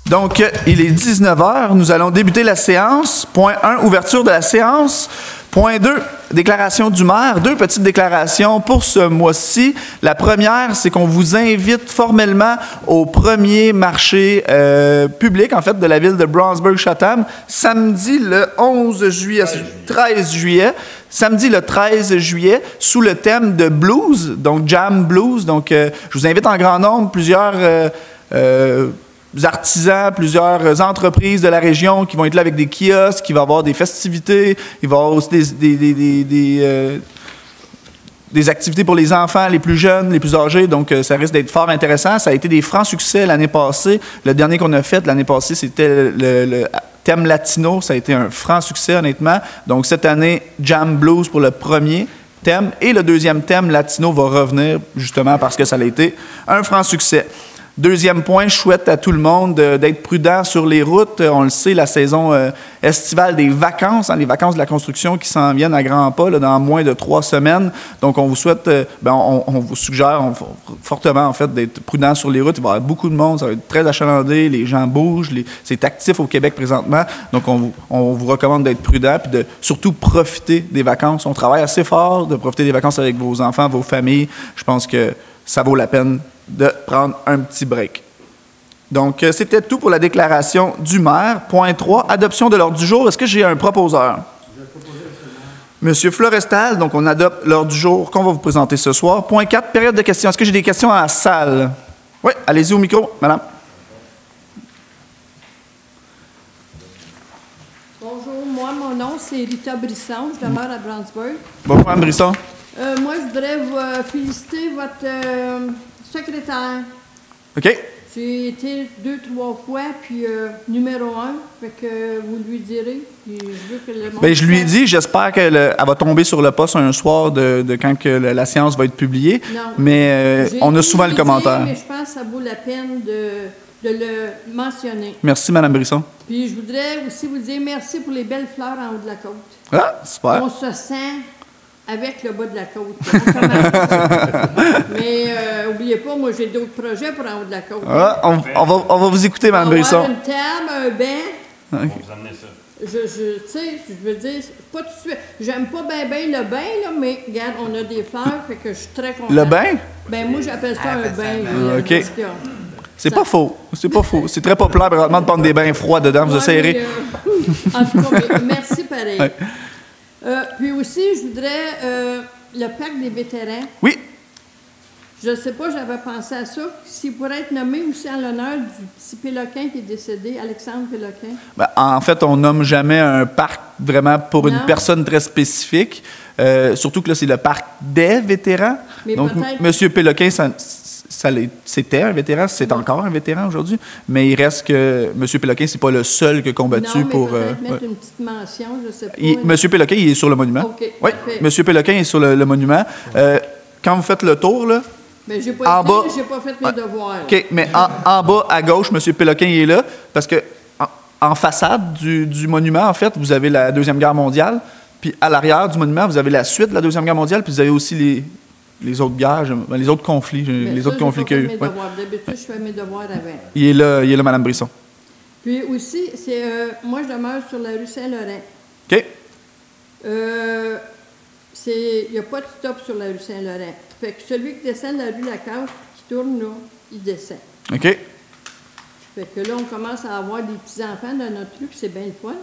Donc, il est 19 h. Nous allons débuter la séance. Point 1, ouverture de la séance. Point 2, déclaration du maire. 2 petites déclarations pour ce mois-ci. La première, c'est qu'on vous invite formellement au premier marché public, en fait, de la ville de Brownsburg-Chatham, samedi le 13 juillet. Samedi le 13 juillet, sous le thème de blues, donc Jam Blues. Donc, je vous invite en grand nombre, plusieurs artisans, plusieurs entreprises de la région qui vont être là avec des kiosques, qui va y avoir des festivités, il va y avoir aussi des activités pour les enfants, les plus jeunes, les plus âgés, donc ça risque d'être fort intéressant. Ça a été des francs succès l'année passée. Le dernier qu'on a fait l'année passée, c'était le thème latino. Ça a été un franc succès, honnêtement. Donc cette année, Jam Blues pour le premier thème. Et le deuxième thème, latino, va revenir justement parce que ça a été un franc succès. Deuxième point, je souhaite à tout le monde d'être prudent sur les routes. On le sait, la saison estivale des vacances, les vacances de la construction qui s'en viennent à grands pas là, dans moins de 3 semaines. Donc, on vous souhaite, on vous suggère fortement en fait d'être prudent sur les routes. Il va y avoir beaucoup de monde, ça va être très achalandé, les gens bougent, c'est actif au Québec présentement. Donc, on vous recommande d'être prudent et de surtout profiter des vacances. On travaille assez fort, de profiter des vacances avec vos enfants, vos familles. Je pense que ça vaut la peine de prendre un petit break. Donc, c'était tout pour la déclaration du maire. Point 3, adoption de l'ordre du jour. Est-ce que j'ai un proposeur? Monsieur Florestal, donc on adopte l'ordre du jour qu'on va vous présenter ce soir. Point 4, période de questions. Est-ce que j'ai des questions à la salle? Oui, allez-y au micro, madame. Bonjour, moi, mon nom, c'est Rita Brisson. Je demeure à Brownsburg. Bonjour, Mme Brisson. Moi, je voudrais vous féliciter votre secrétaire. OK. J'ai été 2-3 fois, puis numéro 1, fait que vous lui direz. Puis je veux que le monde je lui ai dit, j'espère qu'elle va tomber sur le poste un soir de quand que la séance va être publiée. Non, mais on a souvent le commentaire. Mais je pense que ça vaut la peine de le mentionner. Merci, Mme Brisson. Puis je voudrais aussi vous dire merci pour les belles fleurs en haut de la côte. Ah, super. On se sent avec le bas de la côte. Mais n'oubliez pas, moi, j'ai d'autres projets pour en haut de la côte. Ah, on va vous écouter, Mme Brisson. On va avoir une table, un banc. Okay. On va vous amener ça. Tu sais, je veux dire, pas tout de suite. J'aime pas bien le bain, là, mais regarde, on a des fleurs, fait que je suis très contente. Le bain? Ben moi, j'appelle ça un bain. OK. C'est pas faux. C'est pas faux. C'est très populaire, présentement, de prendre des bains froids dedans. Vous essayerez. En tout cas, merci pareil. Ouais. Puis aussi, je voudrais le parc des vétérans. Oui. Je ne sais pas, j'avais pensé à ça. S'il pourrait être nommé aussi en l'honneur du petit Péloquin qui est décédé, Alexandre Péloquin. Ben, en fait, on nomme jamais un parc vraiment pour une personne très spécifique. Surtout que là, c'est le parc des vétérans. Mais donc, M. Péloquin, c'était un vétéran, c'est encore un vétéran aujourd'hui, mais il reste que M. Péloquin, c'est pas le seul qui a combattu pour... mettre une petite mention, je sais pas. M. Péloquin, il est sur le monument. OK, oui, M. Péloquin est sur le monument. Quand vous faites le tour, là... Mais j'ai pas fait mes devoirs. OK, mais en bas, à gauche, M. Péloquin il est là, parce que en façade du monument, en fait, vous avez la Deuxième Guerre mondiale, puis à l'arrière du monument, vous avez la suite de la Deuxième Guerre mondiale, puis vous avez aussi les autres guerres, les autres conflits, conflits qu'il y a eu. D'habitude, je fais mes devoirs avant. Il est là, Mme Brisson. Puis aussi, moi, je demeure sur la rue Saint-Laurent. OK. Il n'y a pas de stop sur la rue Saint-Laurent. Fait que celui qui descend de la rue Lacasse, qui tourne là, il descend. OK. Fait que là, on commence à avoir des petits-enfants dans notre rue, puis c'est bien le fun.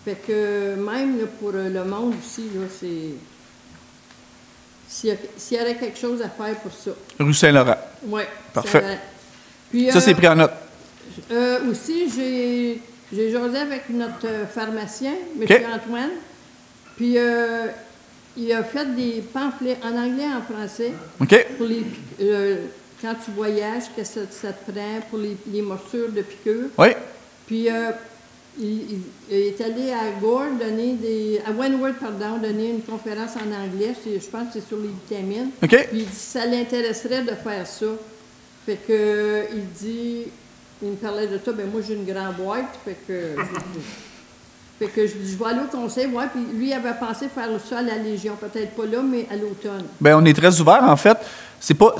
Fait que même là, pour le monde aussi, là, c'est... S'il y aurait quelque chose à faire pour ça. Rue Saint-Laurent. Oui. Parfait. Puis, ça, c'est pris en note. Aussi, j'ai jasé avec notre pharmacien, M. Okay. Antoine. Puis, il a fait des pamphlets en anglais et en français. OK. Pour quand tu voyages, qu'est-ce que ça te prend pour les morsures de piqûres. Oui. Puis, il est allé à Gore à Wentworth, donner une conférence en anglais. Je pense que c'est sur les vitamines. OK. Puis il dit que ça l'intéresserait de faire ça. Fait que il me parlait de ça, ben moi j'ai une grande boîte, fait que Fait que je dis, je vais aller au conseil, ouais, puis lui, il avait pensé faire ça à la Légion, peut-être pas là, mais à l'automne. Bien, on est très ouvert, en fait. C'est pas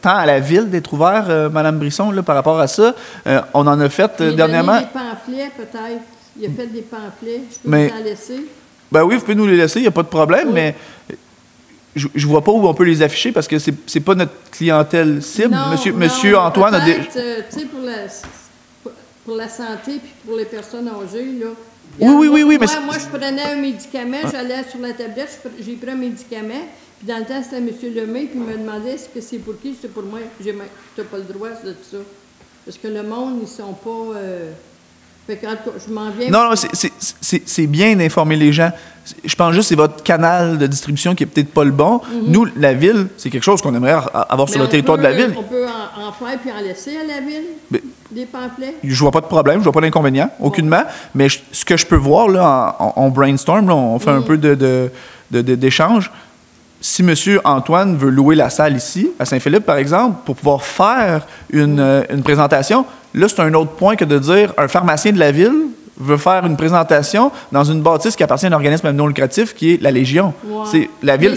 tant à la ville d'être ouvert, Mme Brisson, là, par rapport à ça. On en a fait dernièrement. Il a donné des pamphlets, peut-être. Il a fait des pamphlets. Je peux Mais, vous en laisser. Ben oui, vous pouvez nous les laisser, il n'y a pas de problème, Oui. mais je ne vois pas où on peut les afficher parce que c'est pas notre clientèle cible. Non, Monsieur Antoine a des... Tu sais, pour la santé puis pour les personnes âgées, là. Oui, mais... Moi, je prenais un médicament, j'allais sur la tablette, j'ai pris un médicament, puis dans le temps, c'était M. Lemay, puis il me demandait est-ce que c'est pour qui? C'est pour moi. Tu n'as pas le droit de ça. Parce que le monde, ils sont pas... Fait que, en tout cas, je m'en viens... Non, c'est bien d'informer les gens. Je pense juste que c'est votre canal de distribution qui est peut-être pas le bon. Nous, la ville, c'est quelque chose qu'on aimerait avoir sur le territoire de la ville. On peut en faire puis en laisser à la ville, des pamphlets. Je vois pas de problème, je vois pas d'inconvénient, aucunement. Mais ce que je peux voir, là, on brainstorm, là, on fait un peu d'échange. Si M. Antoine veut louer la salle ici, à Saint-Philippe, par exemple, pour pouvoir faire une présentation, là, c'est un autre point que de dire un pharmacien de la ville veut faire une présentation dans une bâtisse qui appartient à un organisme non lucratif qui est la Légion. Ouais. C'est la ville.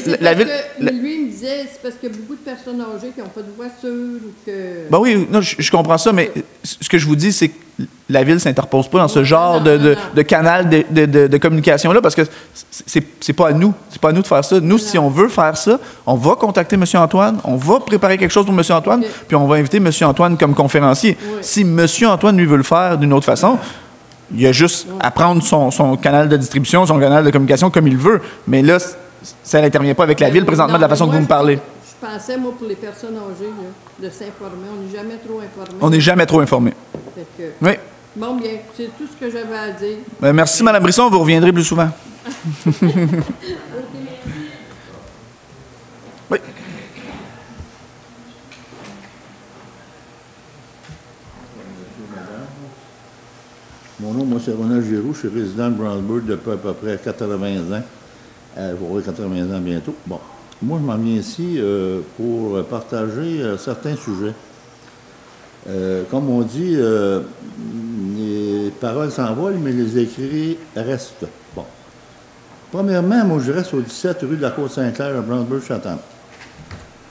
Lui, il me disait, c'est parce qu'il y a beaucoup de personnes âgées qui n'ont pas de voiture ou que. Ben oui, non, je comprends ça, mais ce que je vous dis, c'est que la ville ne s'interpose pas dans ce genre de canal de communication-là parce que c'est pas à nous. C'est pas à nous de faire ça. Nous, si on veut faire ça, on va contacter M. Antoine, on va préparer quelque chose pour M. Antoine, puis on va inviter M. Antoine comme conférencier. Oui. Si M. Antoine, lui, veut le faire d'une autre façon, il y a juste à prendre son canal de distribution, son canal de communication comme il veut. Mais là, ça n'intervient pas avec la ville présentement de la façon que vous me parlez. Je pensais, moi, pour les personnes âgées, là, de s'informer. On n'est jamais trop informés. On n'est jamais trop informés. Oui. Bon, bien, c'est tout ce que j'avais à dire. Ben, merci, Mme Brisson. Vous reviendrez plus souvent. Oui. Mon nom, moi, c'est Ronald Giroux. Je suis résident de Brownsburg depuis à peu près 80 ans. J'aurai 80 ans bientôt. Bon. Moi, je m'en viens ici pour partager certains sujets. Comme on dit, les paroles s'envolent, mais les écrits restent. Bon. Premièrement, moi, je reste au 17 rue de la Côte-Saint-Clair à Brownsburg-Chatham.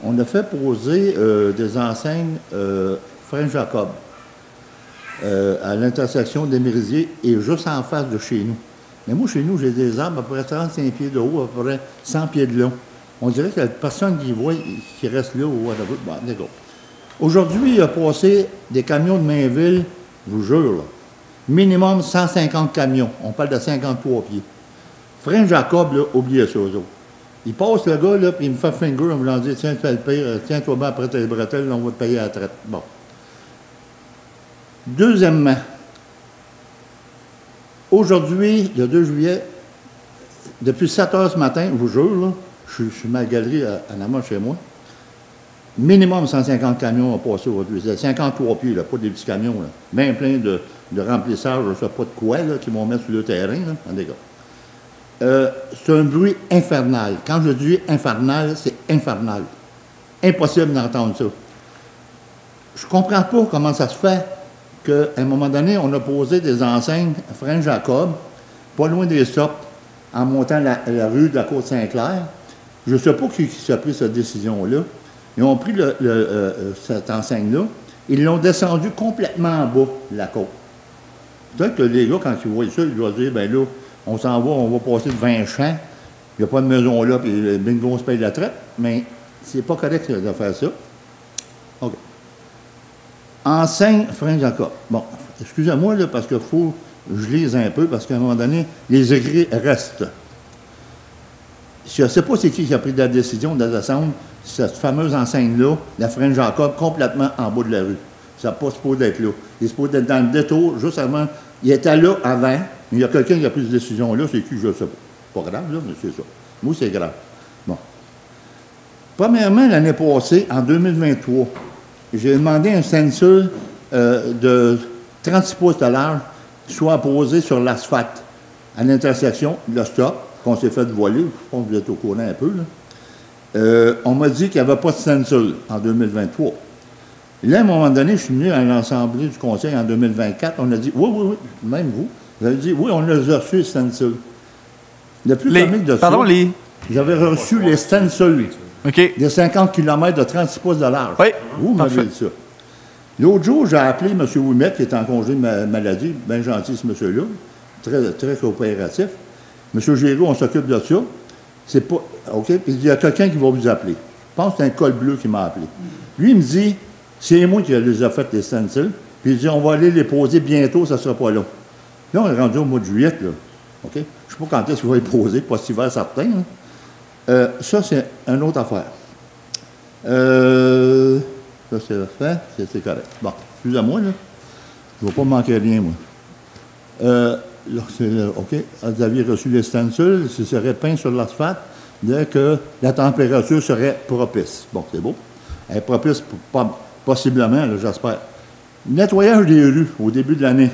On a fait poser des enseignes Frère Jacob à l'intersection des Mérisiers et juste en face de chez nous. Mais moi, chez nous, j'ai des arbres à peu près 35 pieds de haut, à peu près 100 pieds de long. On dirait qu'il y a personne qui voit, qui reste là ou whatever. Bon, d'accord. Aujourd'hui, il a passé des camions de Mainville, je vous jure, là, minimum 150 camions. On parle de 53 pieds. Frère Jacob, là, oubliez ça, eux autres. Il passe le gars, là, puis il me fait finger en voulant dire tiens, tu fais le pire, tiens-toi bien après tes bretelles, on va te payer à la traite. Bon. Deuxièmement, aujourd'hui, le 2 juillet, depuis 7 heures ce matin, je vous jure, là, je suis ma galerie en amont chez moi. Minimum 150 camions ont passé aujourd'hui. C'est 53 pieds, là, pas des petits camions. Là. Bien plein de remplissage, je ne sais pas de quoi, là, qui vont mettre sur le terrain. Là, en dégâts. C'est un bruit infernal. Quand je dis infernal, c'est infernal. Impossible d'entendre ça. Je ne comprends pas comment ça se fait qu'à un moment donné, on a posé des enseignes Frère Jacob, pas loin des sortes, en montant la rue de la Côte-Saint-Clair. Je ne sais pas qui a pris cette décision-là. Ils ont pris cette enseigne-là, ils l'ont descendu complètement en bas de la côte. Peut-être que les gars, quand ils voient ça, ils doivent dire, bien là, on s'en va, on va passer devant un champ, il n'y a pas de maison là, puis le bingo, on se paye la traite, mais c'est pas correct de faire ça. OK. Enseigne Frère Jacob. Bon, excusez-moi, là, parce qu'il faut que je lise un peu, parce qu'à un moment donné, les écrits restent. Je ne sais pas c'est qui a pris la décision de descendre cette fameuse enseigne-là, la Frère Jacob, complètement en bas de la rue. Ça n'a pas supposé d'être là. Il est supposé être dans le détour, juste avant. Il était là avant, mais il y a quelqu'un qui a pris cette décision-là, c'est qui, je ne sais pas. Pas grave, là, mais c'est ça. Moi, c'est grave. Bon. Premièrement, l'année passée, en 2023, j'ai demandé un sensor de 36 pouces de large soit posé sur l'asphalte à l'intersection de le stop, qu'on s'est fait voler. Je pense que vous êtes au courant un peu, là. On m'a dit qu'il n'y avait pas de sensor en 2023. Et là, à un moment donné, je suis venu à l'Assemblée du Conseil en 2024. On a dit, oui, même vous, Vous avez dit, oui, on les a reçus, les stencils. Le plus comique de ça, j'avais reçu les stencils. OK. Des 50 km de 36 pouces de large. Oui. Vous m'avez dit ça. L'autre jour, j'ai appelé M. Ouimet, qui est en congé de maladie, bien gentil ce monsieur-là, très, très coopératif. M. Géraud, on s'occupe de ça. C'est pas. OK? Puis il y a quelqu'un qui va vous appeler. Je pense que c'est un col bleu qui m'a appelé. Lui, il me dit, c'est moi qui les ai fait, les stencils. Puis il dit, on va aller les poser bientôt, ça ne sera pas long. Là, on est rendu au mois de juillet, là. OK? Je ne sais pas quand est-ce qu'il va les poser, pas cet hiver certain. Ça, c'est une autre affaire. Ça, c'est fait, c'est correct. Bon, excusez-moi, là. Je ne vais pas manquer rien, moi. Là, OK. Vous aviez reçu les stencils, ce serait peint sur l'asphalte dès que la température serait propice. Bon, c'est beau. Elle est propice, possiblement, j'espère. Nettoyage des rues au début de l'année.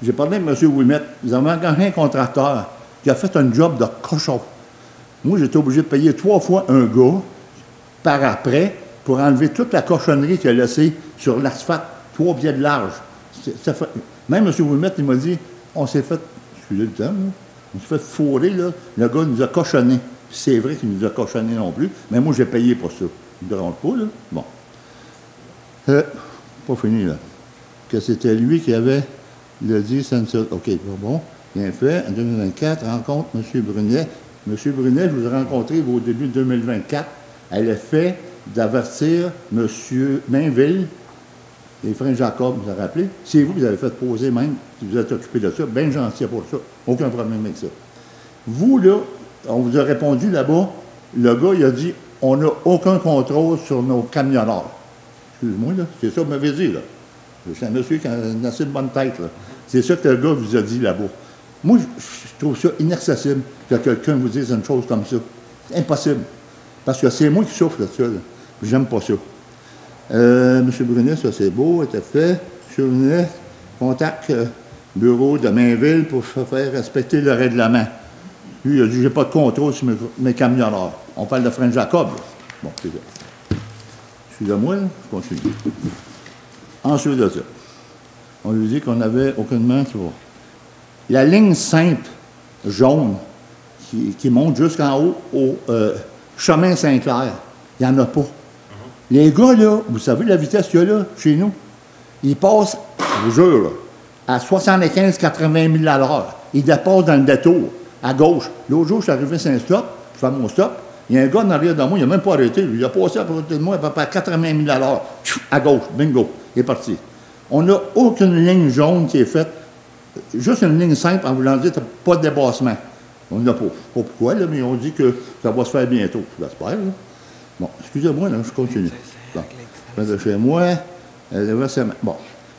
J'ai parlé avec M. Ouimet. Vous avez engagé un contracteur qui a fait un job de cochon. Moi, j'étais obligé de payer 3 fois un gars par après pour enlever toute la cochonnerie qu'il a laissée sur l'asphalte, 3 pieds de large. Même M. Ouimet, il m'a dit, on s'est fait, excusez le terme, on s'est fait fourrer, là. Le gars nous a cochonné. C'est vrai qu'il nous a cochonné non plus, mais moi, j'ai payé pour ça. Il ne dérange pas, là. Bon. Pas fini, là. Que c'était lui qui avait le dit, OK, bon, bien fait. En 2024, rencontre M. Brunet. M. Brunet, je vous ai rencontré au début de 2024. Elle a fait d'avertir M. Mainville et Frère Jacob, vous avez rappelé. C'est vous qui avez fait poser même, qui vous êtes occupé de ça. Bien gentil pour ça. Aucun problème avec ça. Vous, là, on vous a répondu là-bas, le gars, il a dit, on n'a aucun contrôle sur nos camionneurs. Excuse-moi, là, c'est ça que vous m'avez dit, là. C'est un monsieur qui a une assez bonne tête, là. C'est ça que le gars vous a dit là-bas. Moi, je trouve ça inaccessible que quelqu'un vous dise une chose comme ça. C'est impossible. Parce que c'est moi qui souffre de ça, là. J'aime pas ça. M. Brunet, ça c'est beau, était fait. M. Brunet, contacte bureau de Mainville pour faire respecter le règlement. Lui, il a dit, j'ai pas de contrôle sur mes camionneurs. On parle de Frère Jacob, là. Bon, c'est ça. Excusez-moi, là, je continue. Ensuite de ça, on lui dit qu'on n'avait aucunement sur la ligne simple jaune qui monte jusqu'en haut au chemin Saint-Clair. Il n'y en a pas. Les gars, là, vous savez la vitesse qu'il y a là, chez nous? Ils passent, je vous jure, là, à 75-80 000 à l'heure. Ils dépassent dans le détour, à gauche. L'autre jour, je suis arrivé à Saint-Stop, je fais mon stop. Il y a un gars en arrière de moi, il n'a même pas arrêté. Il a passé à côté de moi à peu près à 80 000 à l'heure. À gauche, bingo, il est parti. On n'a aucune ligne jaune qui est faite. Juste une ligne simple en voulant dire pas de dépassement. On n'a pas. Pas pourquoi, là, mais on dit que ça va se faire bientôt. J'espère. Bon, excusez-moi, là, je continue. Bon. De chez moi, bon.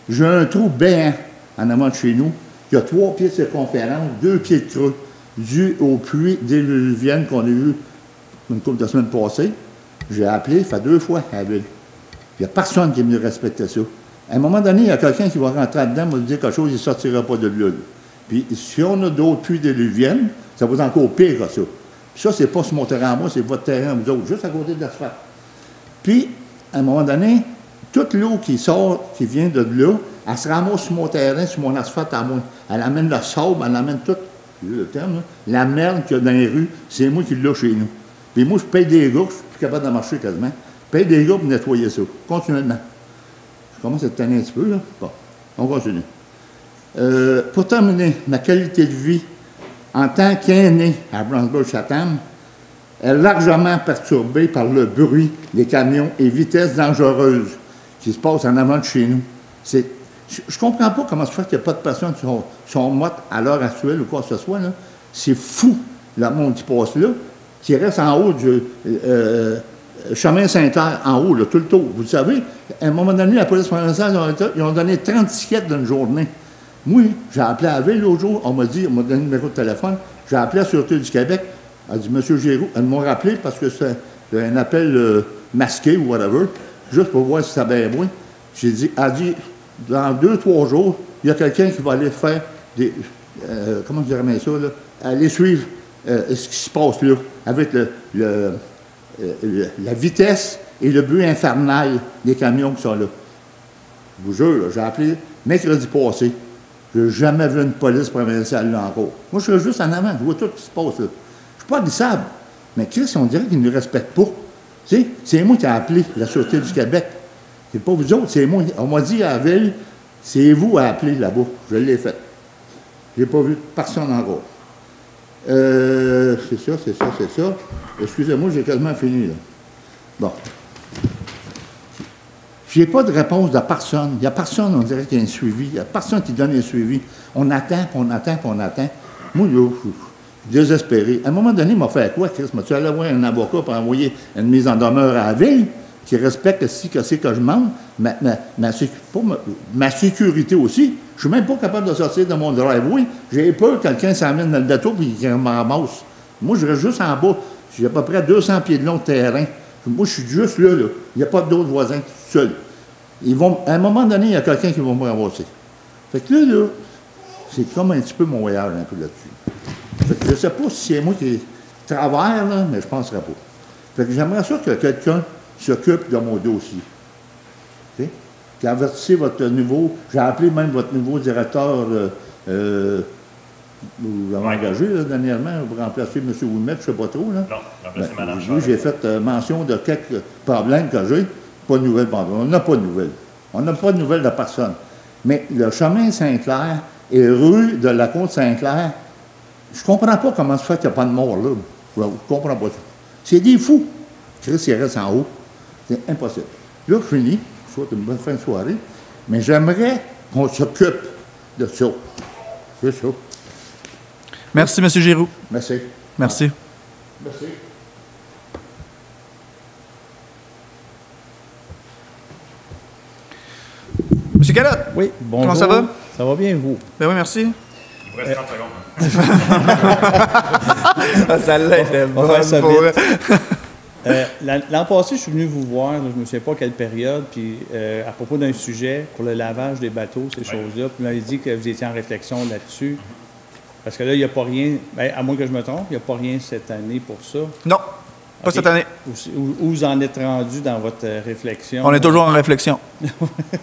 J'ai un trou béant en amont de chez nous qui a 3 pieds de circonférence, 2 pieds de creux, dû aux pluies diluviennes qu'on a eues une couple de semaines passées. J'ai appelé, fait 2 fois à la ville. Il n'y a personne qui est venu respecter ça. À un moment donné, il y a quelqu'un qui va rentrer là-dedans, va dire quelque chose, il ne sortira pas de là. Puis, si on a d'autres pluies diluviennes, ça va être encore pire que ça. Puis ça, c'est pas sur mon terrain à moi, c'est votre terrain, vous autres, juste à côté de l'asphalte. Puis, à un moment donné, toute l'eau qui sort, qui vient de là, elle se ramasse sur mon terrain, sur mon asphalte à moi. Elle amène le sable, elle amène tout, le terme, là, la merde qu'il y a dans les rues, c'est moi qui l'ai chez nous. Puis moi, je paye des gars, je suis plus capable de marcher quasiment. Je paye des gars pour nettoyer ça, continuellement. Je commence à te tanner un petit peu, là. Bon, on continue. Pour terminer, ma qualité de vie en tant qu'aîné à Brownsburg-Chatham est largement perturbée par le bruit des camions et vitesses dangereuses qui se passent en avant de chez nous. Je ne comprends pas comment se fait qu'il n'y a pas de personnes qui sont mortes à l'heure actuelle ou quoi que ce soit. C'est fou, le monde qui passe là, qui reste en haut du chemin Saint-Clair, en haut, là, tout le tour. Vous le savez, à un moment donné, la police provinciale, ils ont donné 30 tickets d'une journée. Moi, j'ai appelé à la ville l'autre jour, on m'a donné le numéro de téléphone, j'ai appelé à la Sûreté du Québec, elle a dit, M. Géraud, elles m'ont rappelé parce que c'est un appel masqué ou whatever, juste pour voir si ça bien moi. J'ai dit, elle a dit, dans 2-3 jours, il y a quelqu'un qui va aller faire des, comment je dirais bien ça, là, aller suivre ce qui se passe là, avec la vitesse et le bruit infernal des camions qui sont là. Je vous jure, j'ai appelé mercredi passé. Je n'ai jamais vu une police provinciale là encore. Moi, je suis juste en avant, je vois tout ce qui se passe là. Je ne suis pas glissable. Mais Chris, on dirait qu'ils ne nous respectent pas. Tu sais, c'est moi qui ai appelé la Sûreté du Québec. C'est pas vous autres, c'est moi. On m'a dit à la ville, c'est vous à appeler là-bas. Je l'ai fait. Je n'ai pas vu personne encore. C'est ça. Excusez-moi, j'ai quasiment fini, là. Bon. Je n'ai pas de réponse de personne. Il n'y a personne, on dirait, qui a un suivi. Il n'y a personne qui donne un suivi. On attend. Moi, là, je suis désespéré. À un moment donné, il m'a fait quoi, Chris? Tu allé voir un avocat pour envoyer une mise en demeure à la ville qui respecte ce que je demande, ma sécurité aussi. Je ne suis même pas capable de sortir de mon driveway. J'ai peur que quelqu'un s'amène dans le bateau et qu'il me ramasse. Moi, je reste juste en bas. J'ai à peu près 200 pieds de long de terrain. Moi, je suis juste là. Il n'y a pas d'autres voisins seuls. À un moment donné, il y a quelqu'un qui va me ramasser. Fait que là, c'est comme un petit peu mon voyage un peu là-dessus. Fait que je ne sais pas si c'est moi qui travers, là, mais je ne penserais pas. Fait que j'aimerais ça que quelqu'un s'occupe de mon dossier. Okay? Qui avertissez votre nouveau... J'ai appelé même votre nouveau directeur... vous avez engagé là, dernièrement pour remplacer M. Ouimet, je ne sais pas trop. Là. Non, remplacer Mme Charles. J'ai fait mention de quelques problèmes que j'ai. Pas de nouvelles. On n'a pas de nouvelles. On n'a pas de nouvelles de personne. Mais le chemin Saint-Clair et rue de la Côte-Saint-Clair, je ne comprends pas comment ça fait qu'il n'y a pas de mort là. Je ne comprends pas ça. C'est des fous. Chris, il reste en haut. C'est impossible. Là, je finis. Je souhaite une bonne fin de soirée. Mais j'aimerais qu'on s'occupe de ça. C'est ça. Merci, M. Giroux. Merci. Merci. Merci. Monsieur Calotte. Oui, bonjour. Comment ça va? Ça va bien, vous? Ben oui, merci. Il vous reste 30 secondes. Ça l'est. On va faire ça vite. L'an passé, je suis venu vous voir, là, je ne me souviens pas quelle période, puis à propos d'un sujet pour le lavage des bateaux, ces choses-là, puis vous m'avez dit que vous étiez en réflexion là-dessus. Parce que là, il n'y a pas rien, bien, à moins que je me trompe, il n'y a pas rien cette année pour ça. Non, pas Okay. cette année. Où vous en êtes rendu dans votre réflexion? On est toujours en réflexion.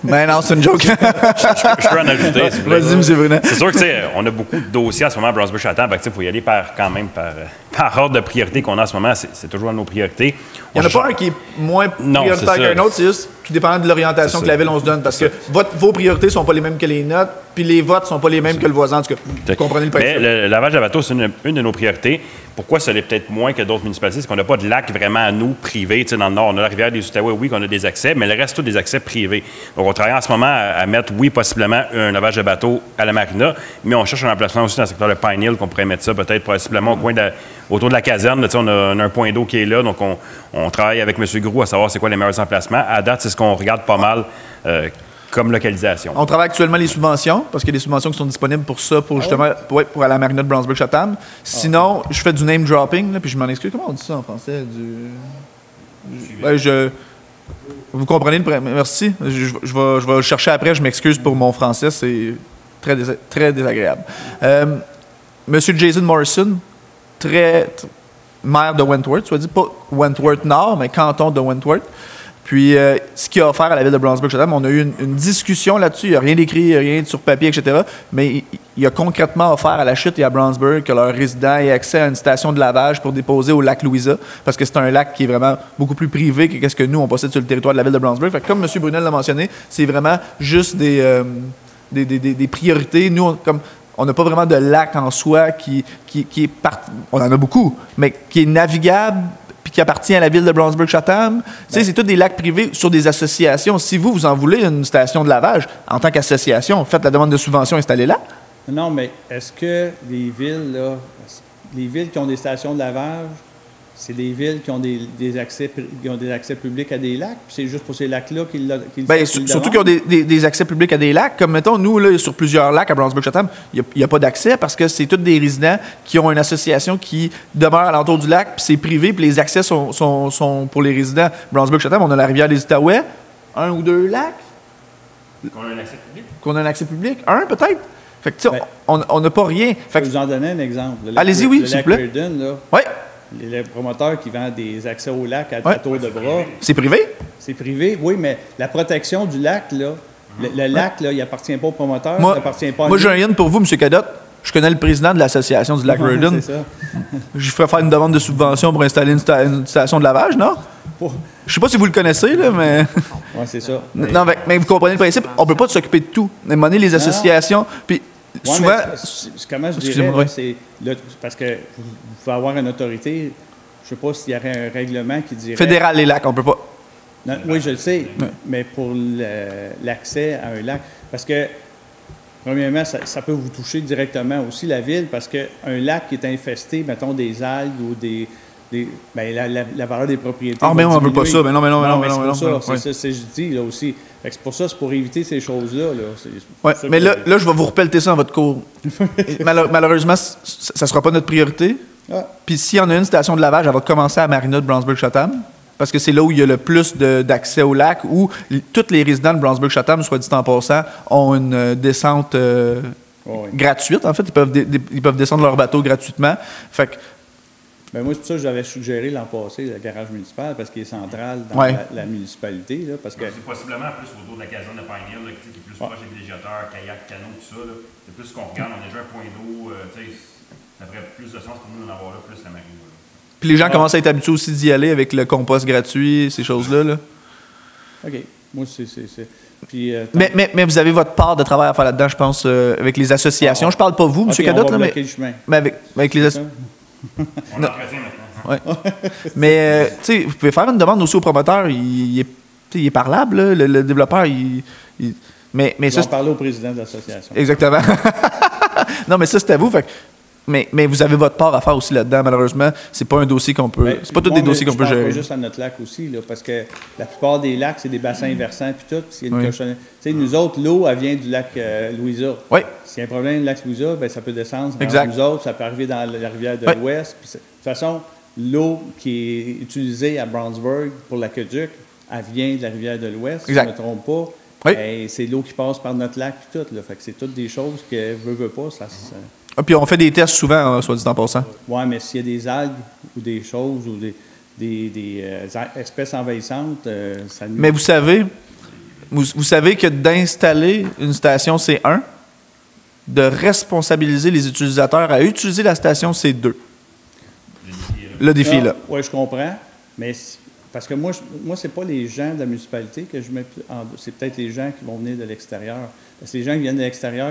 Ben non, c'est une joke. Je peux en ajouter, s'il vous plaît. Vas-y, M. Brunet. C'est sûr que, tu sais, on a beaucoup de dossiers en ce moment à Brownsburg-Chatham. Il faut y aller quand même par ordre de priorité qu'on a en ce moment. C'est toujours nos priorités. Il n'y en a pas un qui est moins prioritaire qu'un autre, c'est juste tout dépendant de l'orientation que la ville on se donne. Parce que vos priorités ne sont pas les mêmes que les nôtres, puis les votes ne sont pas les mêmes que le voisin. En tout cas, vous comprenez le principe. Mais le lavage de bateau, c'est une de nos priorités. Pourquoi ça l'est peut-être moins que d'autres municipalités? C'est qu'on n'a pas de lac vraiment à nous, privés. Tu sais, dans le nord, on a la rivière des Outaouais, oui, qu'on a des accès, mais le reste, tout des accès privés. Donc, on travaille en ce moment à mettre, oui, possiblement un lavage de bateau à la marina, mais on cherche un emplacement aussi dans le secteur de Pine Hill, qu'on pourrait mettre ça peut-être possiblement autour de la caserne. Là, on a un point d'eau qui est là, donc on travaille avec M. Grou à savoir c'est quoi les meilleurs emplacements. À date, c'est ce qu'on regarde pas mal comme localisation. On travaille actuellement les subventions, parce qu'il y a des subventions qui sont disponibles pour ça, pour justement, pour aller à la marina de Brownsburg-Chatham. Sinon, je fais du name dropping, là, puis je m'en excuse. Comment on dit ça en français? Vous comprenez le merci. Je vais le chercher après, je m'excuse pour mon français, c'est très désagréable. Monsieur Jason Morrison, maire de Wentworth, soit dit pas Wentworth Nord, mais canton de Wentworth. Puis, ce qu'il a offert à la ville de Brownsburg-Chatham, on a eu une discussion là-dessus. Il n'y a rien d'écrit, rien sur papier, etc. Mais il a concrètement offert à la Chute et à Brownsburg que leurs résidents aient accès à une station de lavage pour déposer au lac Louisa, parce que c'est un lac qui est vraiment beaucoup plus privé que ce que nous, on possède sur le territoire de la ville de Brownsburg. Fait que, comme M. Brunel l'a mentionné, c'est vraiment juste des priorités. Nous, on n'a pas vraiment de lac en soi qui est on en a beaucoup, mais qui est navigable puis qui appartient à la ville de Brownsburg-Chatham. C'est tous des lacs privés sur des associations. Si vous en voulez une station de lavage, en tant qu'association, faites la demande de subvention, installez-la. Non, mais est-ce que les villes qui ont des stations de lavage, c'est des villes qui ont des accès publics à des lacs, puis c'est juste pour ces lacs-là qu'ils surtout qui ont des accès publics à des lacs. Comme, mettons, nous, là, sur plusieurs lacs à Brownsburg-Chatham, il n'y a pas d'accès parce que c'est tous des résidents qui ont une association qui demeure alentour du lac, puis c'est privé, puis les accès sont pour les résidents. Brownsburg-Chatham, on a la rivière des Outaouais, 1 ou 2 lacs. Qu'on a un accès public? Qu'on a un accès public? 1, peut-être? Fait que, on n'a pas rien. Je vais vous en donner un exemple. Allez-y, oui, s'il vous plaît. Reardon, là. Oui. Les promoteurs qui vendent des accès au lac à tour de bras. C'est privé? C'est privé, oui, mais la protection du lac, là, Le lac, là, il appartient pas au promoteur, Moi, il appartient pas à moi lui. j'ai un in pour vous, M. Cadotte. Je connais le président de l'association du lac Riordan. C'est ça. Je ferais faire une demande de subvention pour installer une station de lavage, non? Pour- Je sais pas si vous le connaissez, là, mais... Ouais, c'est ça. Non, mais vous comprenez le principe. On peut pas s'occuper de tout. À un moment donné, les associations... Puis Ouais, souvent... mais comment je dirais, Excusez-moi, là, oui. c'est parce que vous pouvez avoir une autorité, je sais pas s'il y aurait un règlement qui dirait... Fédéral, les lacs, on peut pas... Non, oui, je le sais, mais pour l'accès à un lac, parce que, premièrement, ça peut vous toucher directement aussi, la ville, parce qu'un lac qui est infesté, mettons, des algues ou ben, la valeur des propriétés... Ah, mais va on veut pas diminuer. ça. Mais non, mais non, mais non, mais c'est non, pour mais non, ça, ouais. c'est ça que je dis, là, aussi. Fait que c'est pour ça, c'est pour éviter ces choses-là, là. C'est Ouais, pour ça mais que- là, je vais vous repelleter ça dans votre cours. Et malheureusement, ça ne sera pas notre priorité. Ah, Puis s'il y en a une station de lavage, elle va commencer à Marina de Brownsburg-Chatham, parce que c'est là où il y a le plus d'accès au lac, où tous les résidents de Brownsburg-Chatham, soit dit en passant, ont une descente ouais. gratuite. En fait, ils peuvent descendre leur bateau gratuitement. Fait que, Ben moi, c'est pour ça que j'avais suggéré l'an passé le garage municipal, parce qu'il est central dans Ouais. la municipalité, là, parce que... C'est possiblement plus autour de la caserne de Pine Hill, là, qui est plus proche des villégiateurs, kayak, canot, tout ça. C'est plus ce qu'on regarde, on a déjà un point d'eau, ça ferait plus de sens pour nous d'en avoir là, plus la marine. Là. puis les gens commencent à être habitués aussi d'y aller avec le compost gratuit, ces choses-là. Là. OK. Moi, c'est... Puis, Mais vous avez votre part de travail à faire là-dedans, je pense, avec les associations. Je parle pas vous, M. OK, Cadotte, on va là, bloquer le chemin. mais avec les associations. On l'entretient maintenant. Mais, tu sais, vous pouvez faire une demande aussi au promoteur. Il est parlable, là, le développeur. Mais On ça, va parler au président de l'association. exactement. Non, mais ça, c'est à vous. Fait que- mais vous avez votre part à faire aussi là-dedans, malheureusement. C'est pas un dossier qu'on peut. Ben, C'est pas tous moi, des dossiers mais qu'on peut je pense gérer. pas juste à notre lac aussi, là, parce que la plupart des lacs, c'est des bassins versants puis tout. Puis il y a une Oui. cochonnerie. Tu sais, nous autres, l'eau, elle vient du lac Louisa. Oui. S'il y a un problème du lac Louisa, ben, ça peut descendre vers Exact. nous autres, ça peut arriver dans la rivière de Oui. l'Ouest. Puis de toute façon, l'eau qui est utilisée à Brownsburg pour l'aqueduc, elle vient de la rivière de l'Ouest, si je Exact. ne me trompe pas. Oui. Et c'est l'eau qui passe par notre lac puis tout. Là. Fait que c'est toutes des choses que, veut pas, Ah, puis on fait des tests souvent, hein, soit dit en passant. Oui, mais s'il y a des algues ou des choses ou des espèces envahissantes, ça nous... Mais vous savez que d'installer une station, c'est 1. De responsabiliser les utilisateurs à utiliser la station, c'est 2. Le défi, là. Oui, je comprends. Mais parce que moi, c'est pas les gens de la municipalité que je mets c'est peut-être les gens qui vont venir de l'extérieur. Parce que les gens qui viennent de l'extérieur,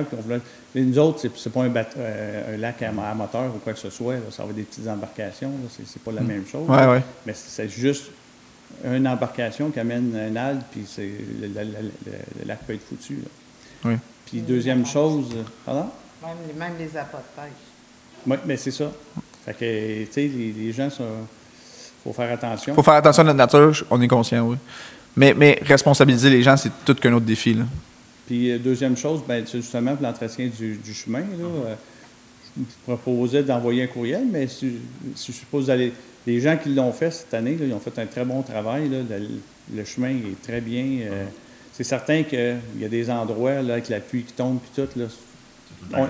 nous autres, c'est pas un lac à moteur ou quoi que ce soit. Là. Ça va être des petites embarcations. Là. C'est pas la même chose. Ouais, là. ouais. Mais c'est juste une embarcation qui amène un algue, puis le lac peut être foutu. Là. Oui. Puis deuxième chose... Pardon? Même les appâts de pêche. Oui, mais c'est ça. Fait que, tu sais, les gens sont... faut faire attention. Il faut faire attention à notre nature, on est conscient, oui. Mais responsabiliser les gens, c'est tout qu'un autre défi, là. Puis deuxième chose, ben, c'est justement pour l'entretien du chemin. Là, je proposais d'envoyer un courriel, mais si je suppose aller... Les gens qui l'ont fait cette année, là, ils ont fait un très bon travail. Là, le chemin est très bien. C'est certain qu'il y a des endroits là, avec la pluie qui tombe puis tout. Là,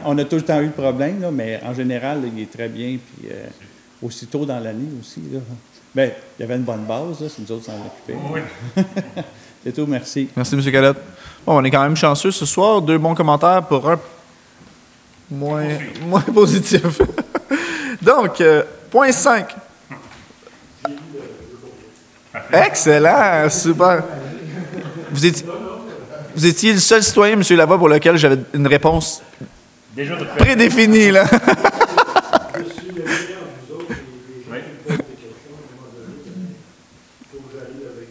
on a tout le temps eu le problème, là, mais en général, là, il est très bien. Puis aussitôt dans l'année aussi. Là. Bien, il y avait une bonne base, là, si nous autres s'en occupaient. Oui. C'est tout, merci. Merci, M. Cadotte. Bon, on est quand même chanceux ce soir. 2 bons commentaires pour un moins positif. Donc, point 5. Excellent, super. Vous étiez le seul citoyen, M. Lavoie, pour lequel j'avais une réponse Déjà tout fait. prédéfinie, là. Je suis le meilleur de vous autres et les gens qui posent des questions. À un moment donné, il faut que j'arrive avec.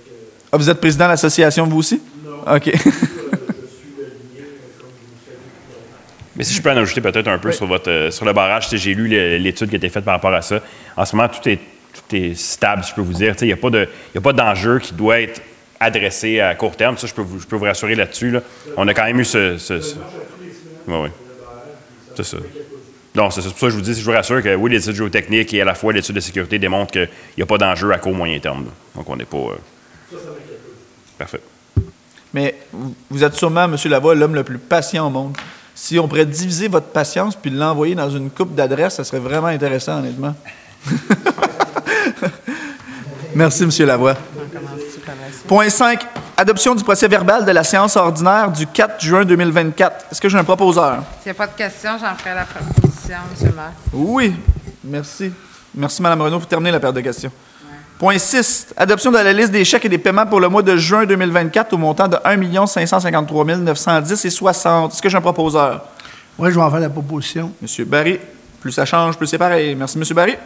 Ah, vous êtes président de l'association, vous aussi? Non. OK. Je suis aligné comme je vous salue depuis longtemps. Mais si je peux en ajouter peut-être un peu sur le barrage, tu sais, j'ai lu l'étude qui a été faite par rapport à ça. En ce moment, tout est stable, si je peux vous dire. Tu sais, il n'y a pas d'enjeu qui doit être adressé à court terme. Ça, je peux vous rassurer là-dessus. Là. On a quand même eu oui. C'est ça. Non, c'est pour ça que je vous dis, je vous rassure que oui, l'étude géotechnique et à la fois l'étude de sécurité démontrent qu'il n'y a pas d'enjeu à court moyen terme. Là. Donc, on n'est pas... Ça m'inquiète pas. Parfait. Mais vous êtes sûrement, M. Lavoie, l'homme le plus patient au monde. Si on pourrait diviser votre patience puis l'envoyer dans une coupe d'adresses, ça serait vraiment intéressant, honnêtement. Merci, M. Lavoie. On commence-tu par la suite? Point 5. Adoption du procès-verbal de la séance ordinaire du 4 juin 2024. Est-ce que j'ai un proposeur? S'il n'y a pas de questions, j'en ferai la proposition, M. le maire. Oui, merci. Merci, Mme Renaud, pour terminer la période de questions. Point 6. Adoption de la liste des chèques et des paiements pour le mois de juin 2024 au montant de 1 553 910,60. Est-ce que j'ai un proposeur? Oui, je vais en faire la proposition. M. Barry. Plus ça change, plus c'est pareil. Merci, M. Barry.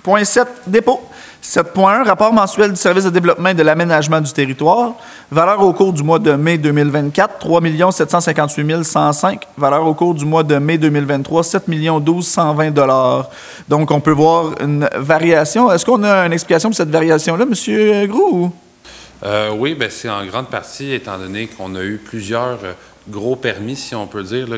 Point 7. Dépôt. 7.1. Rapport mensuel du service de développement et de l'aménagement du territoire. Valeur au cours du mois de mai 2024, 3 758 105. Valeur au cours du mois de mai 2023, 7 12 120 $. Donc, on peut voir une variation. Est-ce qu'on a une explication pour cette variation-là, M. Groux? Oui, bien, c'est en grande partie, étant donné qu'on a eu plusieurs gros permis, si on peut dire, là,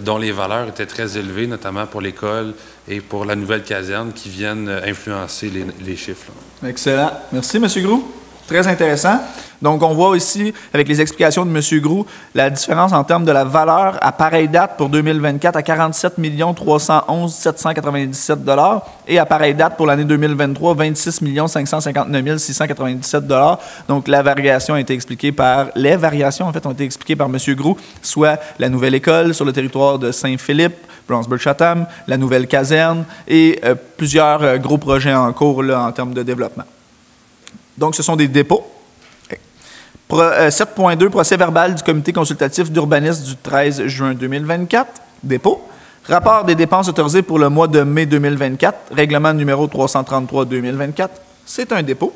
dont les valeurs étaient très élevées, notamment pour l'école et pour la nouvelle caserne, qui viennent influencer les chiffres. Là. Excellent. Merci, M. Groux. Très intéressant. Donc, on voit ici, avec les explications de M. Groux, la différence en termes de la valeur à pareille date pour 2024 à 47 311 797 $ et à pareille date pour l'année 2023, 26 559 697 $. Donc, la variation a été expliquée par, les variations, en fait, ont été expliquées par M. Groux, soit la nouvelle école sur le territoire de Saint-Philippe, Brownsburg-Chatham, la nouvelle caserne et plusieurs gros projets en cours là, en termes de développement. Donc, ce sont des dépôts. 7.2, procès-verbal du comité consultatif d'urbanisme du 13 juin 2024. Dépôt. Rapport des dépenses autorisées pour le mois de mai 2024. Règlement numéro 333-2024. C'est un dépôt.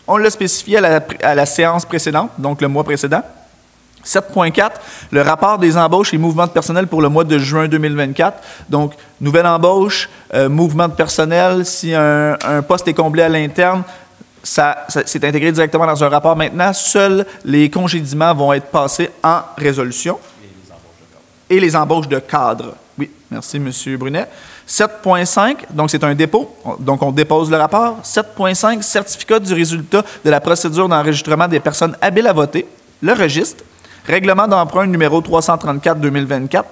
On l'a spécifié à la séance précédente, donc le mois précédent. 7.4, le rapport des embauches et mouvements de personnel pour le mois de juin 2024. Donc, nouvelle embauche, mouvement de personnel. Si un poste est comblé à l'interne, ça c'est intégré directement dans un rapport maintenant. Seuls les congédiements vont être passés en résolution. Et les embauches de cadre. Oui, merci, M. Brunet. 7.5, donc c'est un dépôt. Donc, on dépose le rapport. 7.5, certificat du résultat de la procédure d'enregistrement des personnes habiles à voter. Le registre. Règlement d'emprunt numéro 334-2024.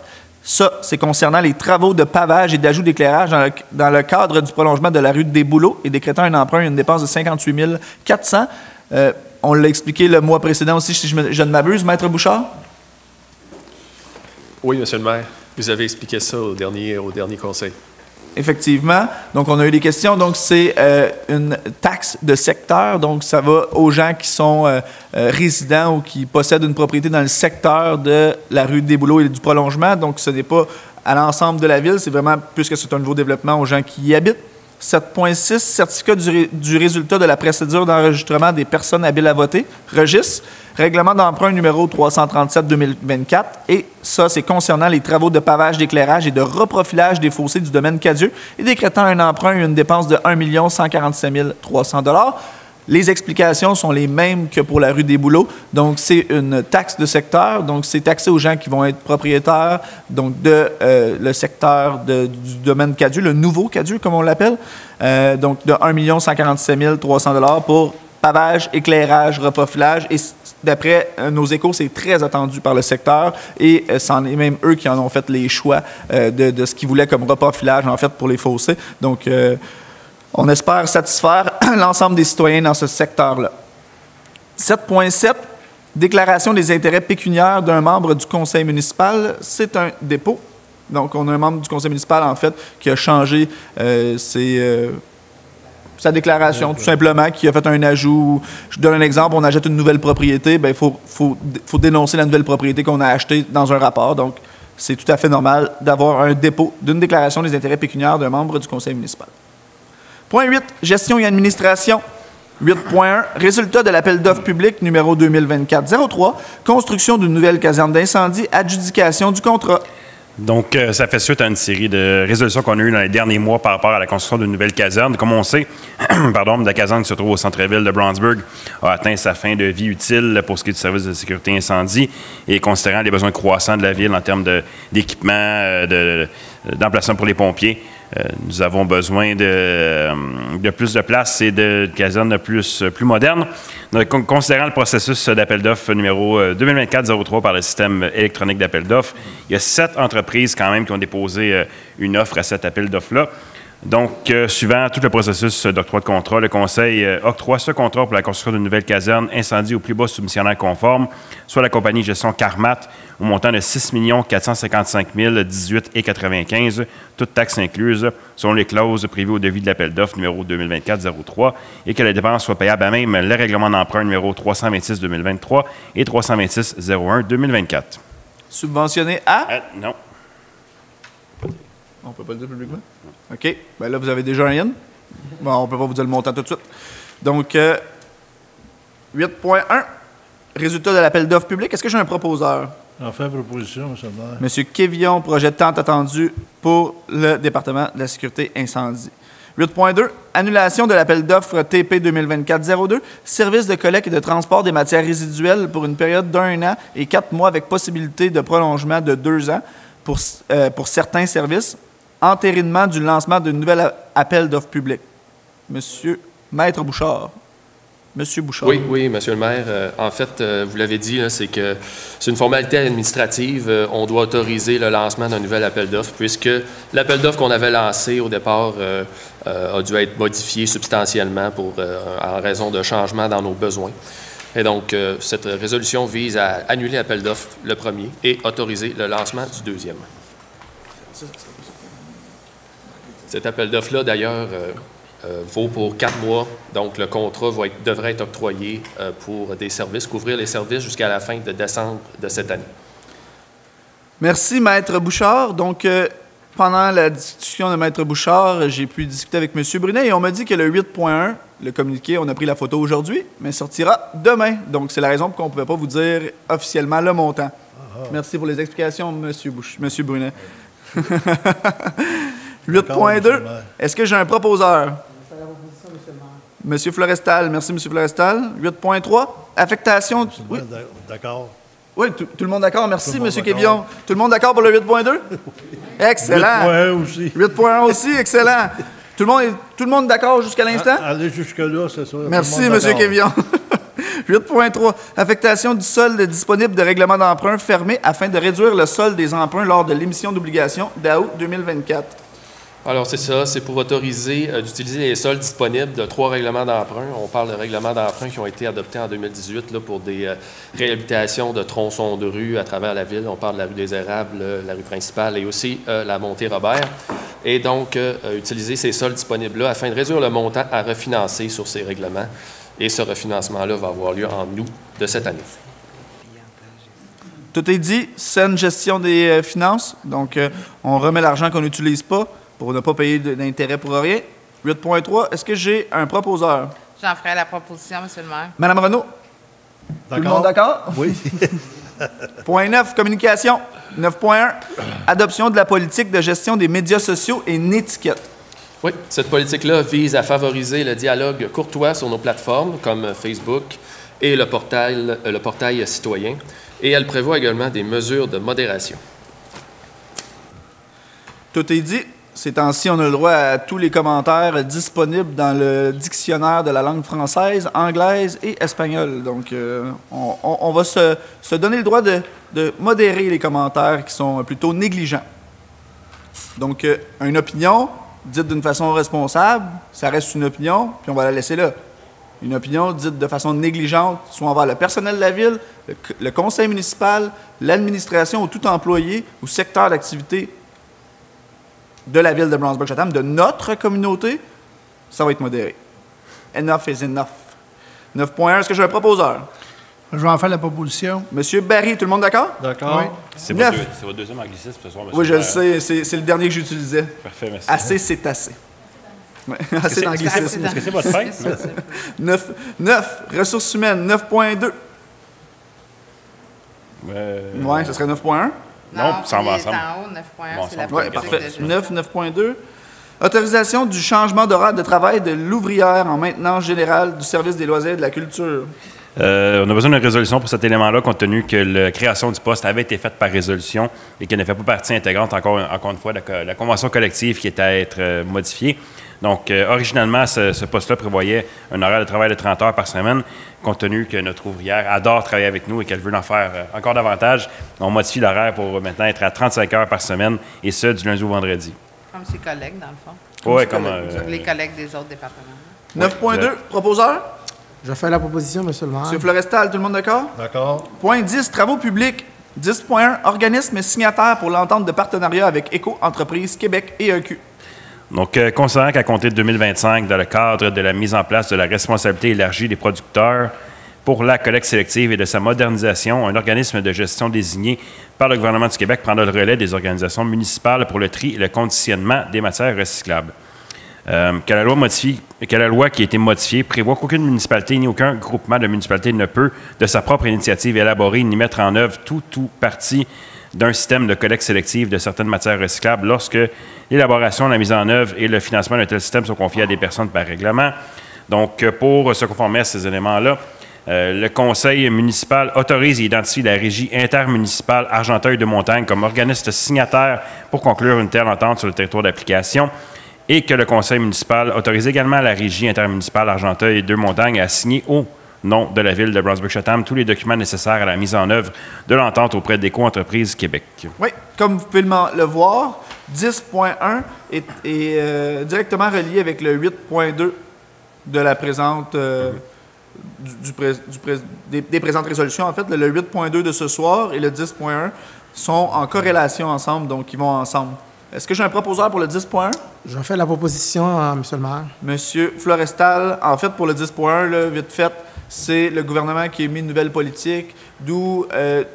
Ça, c'est concernant les travaux de pavage et d'ajout d'éclairage dans le cadre du prolongement de la rue des Bouleaux et décrétant un emprunt et une dépense de 58 400. On l'a expliqué le mois précédent aussi, si je ne m'abuse, Maître Bouchard? Oui, M. le maire. Vous avez expliqué ça au dernier conseil. Effectivement. Donc, on a eu des questions. Donc, c'est une taxe de secteur. Donc, ça va aux gens qui sont résidents ou qui possèdent une propriété dans le secteur de la rue des Bouleaux et du prolongement. Donc, ce n'est pas à l'ensemble de la ville. C'est vraiment, puisque c'est un nouveau développement, aux gens qui y habitent. 7.6, certificat du résultat de la procédure d'enregistrement des personnes habiles à voter. Registre. Règlement d'emprunt numéro 337-2024. Et ça, c'est concernant les travaux de pavage, d'éclairage et de reprofilage des fossés du domaine Cadieux et décrétant un emprunt et une dépense de 1 147 300 $. Les explications sont les mêmes que pour la rue des Bouleaux. Donc, c'est une taxe de secteur. Donc, c'est taxé aux gens qui vont être propriétaires donc le secteur du domaine Cadieux, le nouveau Cadieux, comme on l'appelle. Donc, de 1 147 300 $ pour pavage, éclairage, reprofilage. Et d'après nos échos, c'est très attendu par le secteur et c'en est même eux qui en ont fait les choix de ce qu'ils voulaient comme reprofilage, en fait, pour les fossés. Donc, on espère satisfaire l'ensemble des citoyens dans ce secteur-là. 7.7, déclaration des intérêts pécuniaires d'un membre du conseil municipal. C'est un dépôt. Donc, on a un membre du conseil municipal, en fait, qui a changé sa déclaration, tout simplement, qui a fait un ajout. Je donne un exemple, on achète une nouvelle propriété, bien, il faut dénoncer la nouvelle propriété qu'on a achetée dans un rapport. Donc, c'est tout à fait normal d'avoir un dépôt d'une déclaration des intérêts pécuniaires d'un membre du conseil municipal. Point 8, gestion et administration. 8.1, résultat de l'appel d'offres public numéro 2024-03, construction d'une nouvelle caserne d'incendie, adjudication du contrat. Donc, ça fait suite à une série de résolutions qu'on a eues dans les derniers mois par rapport à la construction d'une nouvelle caserne. Comme on sait, la caserne qui se trouve au centre-ville de Brownsburg a atteint sa fin de vie utile pour ce qui est du service de sécurité incendie et considérant les besoins croissants de la ville en termes d'équipement, d'emplacement pour les pompiers. Nous avons besoin de plus de place et de casernes plus modernes. Donc, considérant le processus d'appel d'offres numéro 2024-03 par le système électronique d'appel d'offres, il y a 7 entreprises quand même qui ont déposé une offre à cet appel d'offres-là. Donc, suivant tout le processus d'octroi de contrat, le Conseil octroie ce contrat pour la construction d'une nouvelle caserne incendie au plus bas soumissionnaire conforme, soit la compagnie gestion Carmat, au montant de 6 455 018,95 toutes taxes incluses, selon les clauses prévues au devis de l'appel d'offres numéro 2024-03, et que la dépense soit payable à même le règlement d'emprunt numéro 326-2023 et 326-01-2024. Subventionné à? Non. On ne peut pas le dire publiquement? OK. Bien là, vous avez déjà un in. Bon, on ne peut pas vous dire le montant tout de suite. Donc, 8.1, résultat de l'appel d'offres public. Est-ce que j'ai un proposeur? En fait, proposition, M. le maire. M. Quévillon, projet tant attendu pour le département de la sécurité incendie. 8.2, annulation de l'appel d'offres TP 2024-02, service de collecte et de transport des matières résiduelles pour une période d'1 an et 4 mois avec possibilité de prolongement de 2 ans pour certains services. Entérinement du lancement d'un nouvel appel d'offres public. Monsieur Maître Bouchard. Monsieur Bouchard. Oui, Monsieur le maire. En fait, vous l'avez dit, c'est que c'est une formalité administrative. On doit autoriser le lancement d'un nouvel appel d'offres puisque l'appel d'offres qu'on avait lancé au départ a dû être modifié substantiellement en raison de changements dans nos besoins. Et donc, cette résolution vise à annuler l'appel d'offres le premier et autoriser le lancement du deuxième. Cet appel d'offres-là, d'ailleurs, vaut pour 4 mois. Donc, le contrat devrait être octroyé pour des services, couvrir les services jusqu'à la fin de décembre de cette année. Merci, Maître Bouchard. Donc, pendant la discussion de Maître Bouchard, j'ai pu discuter avec M. Brunet et on m'a dit que le 8.1, le communiqué, on a pris la photo aujourd'hui, mais sortira demain. Donc, c'est la raison pour qu'on ne pouvait pas vous dire officiellement le montant. Merci pour les explications, M. Brunet. 8.2, est-ce que j'ai un proposeur? Monsieur Florestal, merci, M. Florestal. 8.3, affectation... Oui. D'accord. Oui, tout le monde d'accord. Merci, M. Quévillon. Tout le monde d'accord pour le 8.2? Excellent. 8.1 aussi. 8.1 aussi, excellent. Tout le monde d'accord jusqu'à l'instant? Allez jusque-là, c'est ça. Merci, M. Quévillon. 8.3. Affectation du solde disponible de règlement d'emprunt fermé afin de réduire le solde des emprunts lors de l'émission d'obligations d'août 2024. Alors, c'est ça. C'est pour autoriser d'utiliser les soldes disponibles de 3 règlements d'emprunt. On parle de règlements d'emprunt qui ont été adoptés en 2018 là, pour des réhabilitations de tronçons de rue à travers la ville. On parle de la rue des Érables, la rue principale et aussi la montée Robert. Et donc, utiliser ces soldes disponibles-là afin de réduire le montant à refinancer sur ces règlements. Et ce refinancement-là va avoir lieu en août de cette année. Tout est dit. Saine gestion des finances. Donc, on remet l'argent qu'on n'utilise pas pour ne pas payer d'intérêt pour rien. 8.3, est-ce que j'ai un proposeur? J'en ferai la proposition, M. le maire. Madame Renaud? Tout le monde d'accord? Oui. Point 9, communication. 9.1, adoption de la politique de gestion des médias sociaux et une étiquette. Oui, cette politique-là vise à favoriser le dialogue courtois sur nos plateformes comme Facebook et le portail citoyen. Et elle prévoit également des mesures de modération. Tout est dit. Ces temps-ci, on a le droit à tous les commentaires disponibles dans le dictionnaire de la langue française, anglaise et espagnole. Donc, on va se donner le droit de modérer les commentaires qui sont plutôt négligents. Donc, une opinion dite d'une façon responsable, ça reste une opinion, puis on va la laisser là. Une opinion dite de façon négligente, soit envers le personnel de la ville, le conseil municipal, l'administration ou tout employé ou secteur d'activité de la ville de Brownsburg-Chatham, de notre communauté, ça va être modéré. Enough is enough. 9.1, est-ce que j'ai un proposeur? Je vais en faire la proposition. Monsieur Barry, tout le monde d'accord? D'accord. Oui. C'est votre deuxième anglicisme ce soir, monsieur. Oui, je le sais. C'est le dernier que j'utilisais. Parfait, merci. Assez, c'est assez. Ouais, assez d'anglicisme. Est-ce que c'est votre fête? 9. Ressources humaines, 9.2. Oui, ce serait 9.1. Non, ça en va ensemble. En haut, 9.1, Bon, c'est la Oui, politique parfait. de gestion. 9.2. Autorisation du changement d'horaire de travail de l'ouvrière en maintenance générale du service des loisirs et de la culture. On a besoin d'une résolution pour cet élément-là, compte tenu que la création du poste avait été faite par résolution et qu'elle ne fait pas partie intégrante, encore une fois, de la convention collective qui était à être modifiée. Donc, originalement, ce poste-là prévoyait un horaire de travail de 30 heures par semaine. Compte tenu que notre ouvrière adore travailler avec nous et qu'elle veut en faire encore davantage, on modifie l'horaire pour maintenant être à 35 heures par semaine, et ce, du lundi au vendredi. Comme comme ses collègues, dans le fond. Oui, comme... Les collègues des autres départements. 9.2, proposeur. Je fais la proposition, M. le maire. M. Florestal, tout le monde d'accord? D'accord. Point 10, travaux publics. 10.1, organisme signataire pour l'entente de partenariat avec Éco-Entreprise Québec et EQ. Donc, considérant qu'à compter de 2025, dans le cadre de la mise en place de la responsabilité élargie des producteurs pour la collecte sélective et de sa modernisation, un organisme de gestion désigné par le gouvernement du Québec prendra le relais des organisations municipales pour le tri et le conditionnement des matières recyclables. Que la loi qui a été modifiée prévoit qu'aucune municipalité ni aucun groupement de municipalités ne peut, de sa propre initiative, élaborer ni mettre en œuvre tout ou partie d'un système de collecte sélective de certaines matières recyclables lorsque l'élaboration, la mise en œuvre et le financement d'un tel système sont confiés à des personnes par règlement. Donc, pour se conformer à ces éléments-là, le conseil municipal autorise et identifie la régie intermunicipale Argenteuil-de-Montagne comme organisme signataire pour conclure une telle entente sur le territoire d'application et que le conseil municipal autorise également la régie intermunicipale Argenteuil-de-Montagne à signer au nom de la ville de Brunswick-Chatham tous les documents nécessaires à la mise en œuvre de l'entente auprès d'Éco-Entreprise Québec. Oui, comme vous pouvez le voir, 10.1 est directement relié avec le 8.2 de la présente... des présentes résolutions. En fait, le 8.2 de ce soir et le 10.1 sont en corrélation ensemble, donc ils vont ensemble. Est-ce que j'ai un proposeur pour le 10.1? Je fais la proposition, M. le maire. Monsieur Florestal, en fait, pour le 10.1, là, vite fait, c'est le gouvernement qui a mis une nouvelle politique, d'où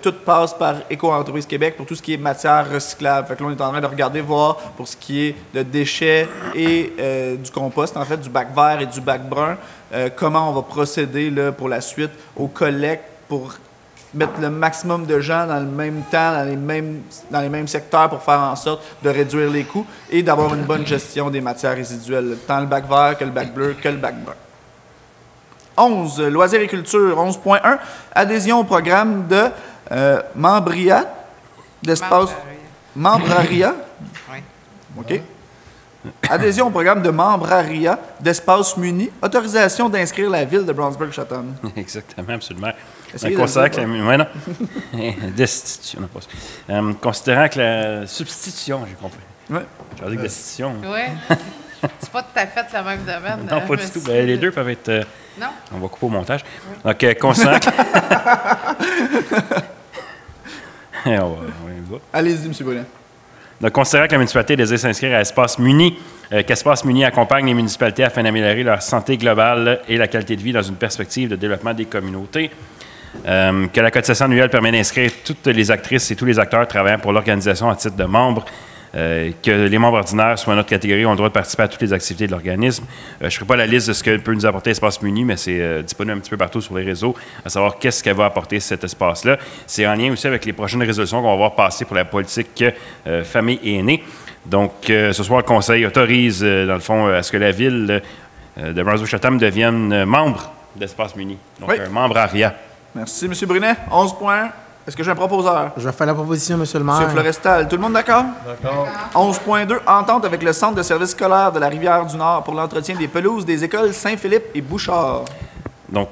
tout passe par Éco-Entreprise Québec pour tout ce qui est matière recyclable. Fait que là, on est en train de regarder, voir pour ce qui est de déchets et du compost, en fait, du bac vert et du bac brun, comment on va procéder là, pour la suite aux collectes pour mettre le maximum de gens dans le même temps, dans les mêmes secteurs pour faire en sorte de réduire les coûts et d'avoir une bonne gestion des matières résiduelles, tant le bac vert que le bac bleu que le bac brun. 11, loisirs et culture. 11.1, adhésion au programme de membriat d'espace... Membraria? Oui. OK. Adhésion au programme de membraria d'espace muni. Autorisation d'inscrire la ville de Brunswick-Chatham. Exactement, absolument. Considérant que la... destitution, non, pas ça. Considérant que la substitution, j'ai compris. Oui. J'ai dit destitution. Oui. C'est pas tout à fait le même domaine. Non, pas du tout. Ben, les deux peuvent être... non. On va couper au montage. Donc, considérant que... on y va. Allez-y, M. Brulin. Donc, considérant que la municipalité désire s'inscrire à Espace Muni, qu'Espace Muni accompagne les municipalités afin d'améliorer leur santé globale et la qualité de vie dans une perspective de développement des communautés, que la cotisation annuelle permet d'inscrire toutes les actrices et tous les acteurs travaillant pour l'organisation à titre de membres, que les membres ordinaires, soit notre catégorie, ont le droit de participer à toutes les activités de l'organisme. Je ne ferai pas la liste de ce que peut nous apporter Espace Muni, mais c'est disponible un petit peu partout sur les réseaux, à savoir qu'est-ce qu'elle va apporter cet espace-là. C'est en lien aussi avec les prochaines résolutions qu'on va voir passer pour la politique famille et aînés. Donc, ce soir, le Conseil autorise, dans le fond, à ce que la ville de Brunswick-Chatham devienne membre d'Espace Muni. Donc, oui. Un membre ARIA. Merci, M. Brunet. 11.1. Est-ce que j'ai un proposeur? Je fais la proposition, M. le maire. M. Florestal, tout le monde d'accord? D'accord. 11.2, entente avec le Centre de services scolaires de la Rivière-du-Nord pour l'entretien des pelouses des écoles Saint-Philippe et Bouchard. Donc,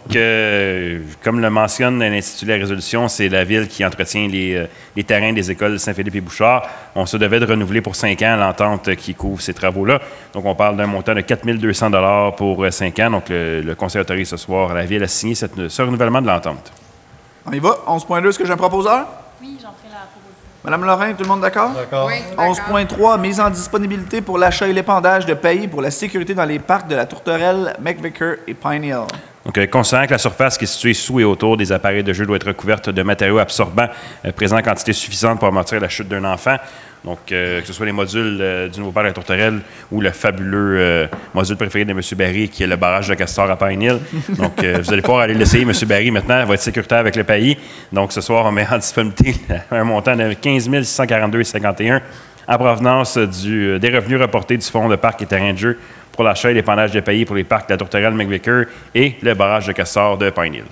comme le mentionne l'intitulé de la résolution, c'est la Ville qui entretient les terrains des écoles Saint-Philippe et Bouchard. On se devait de renouveler pour 5 ans l'entente qui couvre ces travaux-là. Donc, on parle d'un montant de 4 200 $ pour 5 ans. Donc, le Conseil autorise ce soir la Ville à signer ce renouvellement de l'entente. On y va. 11.2, est-ce que j'ai un proposeur? Oui, j'en ferai la proposition. Madame Lorrain, tout le monde d'accord? D'accord. Oui, 11.3, mise en disponibilité pour l'achat et l'épandage de pays pour la sécurité dans les parcs de la Tourterelle, McVicker et Pine Hill. Donc, considérant que la surface qui est située sous et autour des appareils de jeu doit être recouverte de matériaux absorbants présents en quantité suffisante pour amortir la chute d'un enfant. Donc, que ce soit les modules du nouveau parc de la Tourterelle ou le fabuleux module préféré de M. Barry, qui est le barrage de Castor à Pine Hill. Donc, vous allez pouvoir aller l'essayer. M. Barry, maintenant, va être sécuritaire avec le pays. Donc, ce soir, on met en disponibilité un montant de 15 642,51 en provenance des revenus reportés du Fonds de parc et terrain de jeu pour l'achat et l'épandage de pays pour les parcs de la Tourterelle, McVicker et le barrage de Castor de Pine Hill.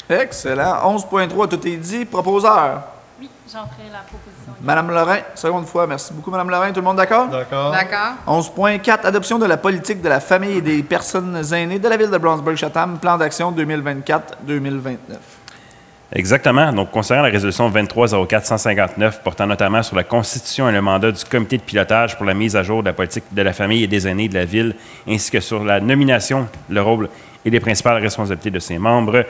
Excellent. 11.3, tout est dit. Proposeur? Oui, j'en ferai la proposition. Madame Lorrain, seconde fois. Merci beaucoup, Madame Lorrain. Tout le monde d'accord? D'accord. D'accord. 11.4, adoption de la politique de la famille et des personnes aînées de la ville de Brunswick-Chatham, plan d'action 2024-2029. Exactement. Donc, concernant la résolution 2304-159 portant notamment sur la constitution et le mandat du comité de pilotage pour la mise à jour de la politique de la famille et des aînés de la Ville, ainsi que sur la nomination, le rôle et les principales responsabilités de ses membres,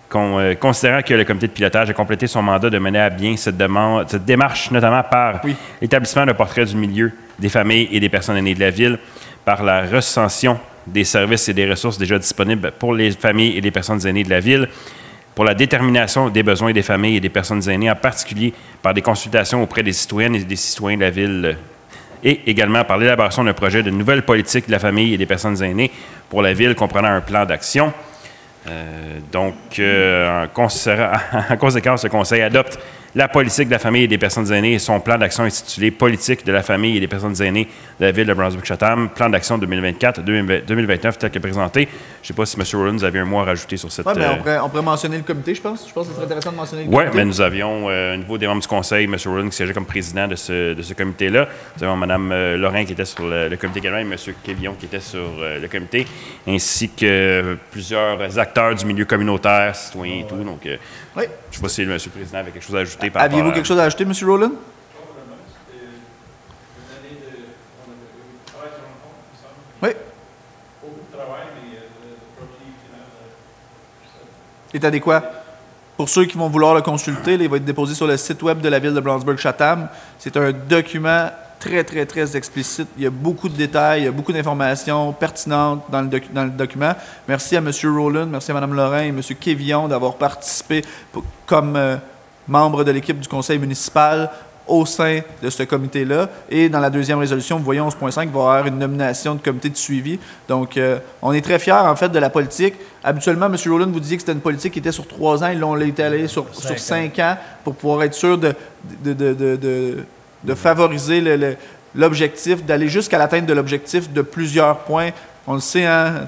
considérant que le comité de pilotage a complété son mandat de mener à bien cette démarche, notamment par l'établissement d'un portrait du milieu des familles et des personnes aînées de la Ville, par la recension des services et des ressources déjà disponibles pour les familles et les personnes aînées de la Ville, pour la détermination des besoins des familles et des personnes aînées, en particulier par des consultations auprès des citoyennes et des citoyens de la Ville, et également par l'élaboration d'un projet de nouvelle politique de la famille et des personnes aînées pour la Ville, comprenant un plan d'action. En conséquence, le Conseil adopte la politique de la famille et des personnes aînées et son plan d'action intitulé « Politique de la famille et des personnes aînées de la Ville de Brunswick-Chatham, plan d'action 2024-2029 » tel que présenté. Je ne sais pas si M. Rowland, vous avez un mot à rajouter sur cette... Oui, mais on pourrait mentionner le comité, je pense. Je pense que ce serait intéressant de mentionner le comité. Oui, mais nous avions, au niveau des membres du Conseil, M. Rowland qui siégeait comme président de ce comité-là. Nous avions Mme Lorrain qui était sur le comité également et M. Kévillon qui était sur le comité, ainsi que plusieurs acteurs du milieu communautaire, citoyens et tout. Donc, je ne sais pas si M. le Président avait quelque chose à ajouter. Aviez-vous quelque chose à ajouter, M. Rowland? Oui. Est adéquat. Pour ceux qui vont vouloir le consulter, il va être déposé sur le site web de la Ville de Brownsburg-Chatham. C'est un document très, très, très explicite. Il y a beaucoup de détails, il y a beaucoup d'informations pertinentes dans le document. Merci à M. Rowland, merci à Mme Lorrain et M. Kévillon d'avoir participé comme membre de l'équipe du conseil municipal au sein de ce comité-là. Et dans la deuxième résolution, vous voyez 11.5, il va y avoir une nomination de comité de suivi. Donc, on est très fiers, en fait, de la politique. Habituellement, M. Rowland, vous disiez que c'était une politique qui était sur 3 ans. Ils l'ont étalée sur 5 ans pour pouvoir être sûr de favoriser l'objectif, d'aller jusqu'à l'atteinte de l'objectif de plusieurs points. On le sait, hein,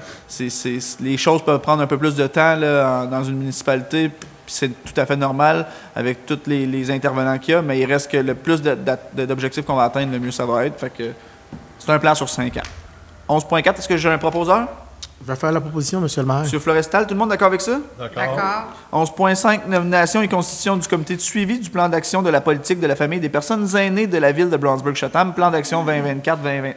les choses peuvent prendre un peu plus de temps là, dans une municipalité. C'est tout à fait normal avec tous les intervenants qu'il y a, mais il reste que le plus d'objectifs qu'on va atteindre, le mieux ça va être. Fait que c'est un plan sur 5 ans. 11.4, est-ce que j'ai un proposeur? Je vais faire la proposition, M. le maire. M. Florestal, tout le monde d'accord avec ça? D'accord. 11.5, nomination et constitution du comité de suivi du plan d'action de la politique de la famille des personnes aînées de la Ville de Brownsburg-Chatham, plan d'action 2024-2029.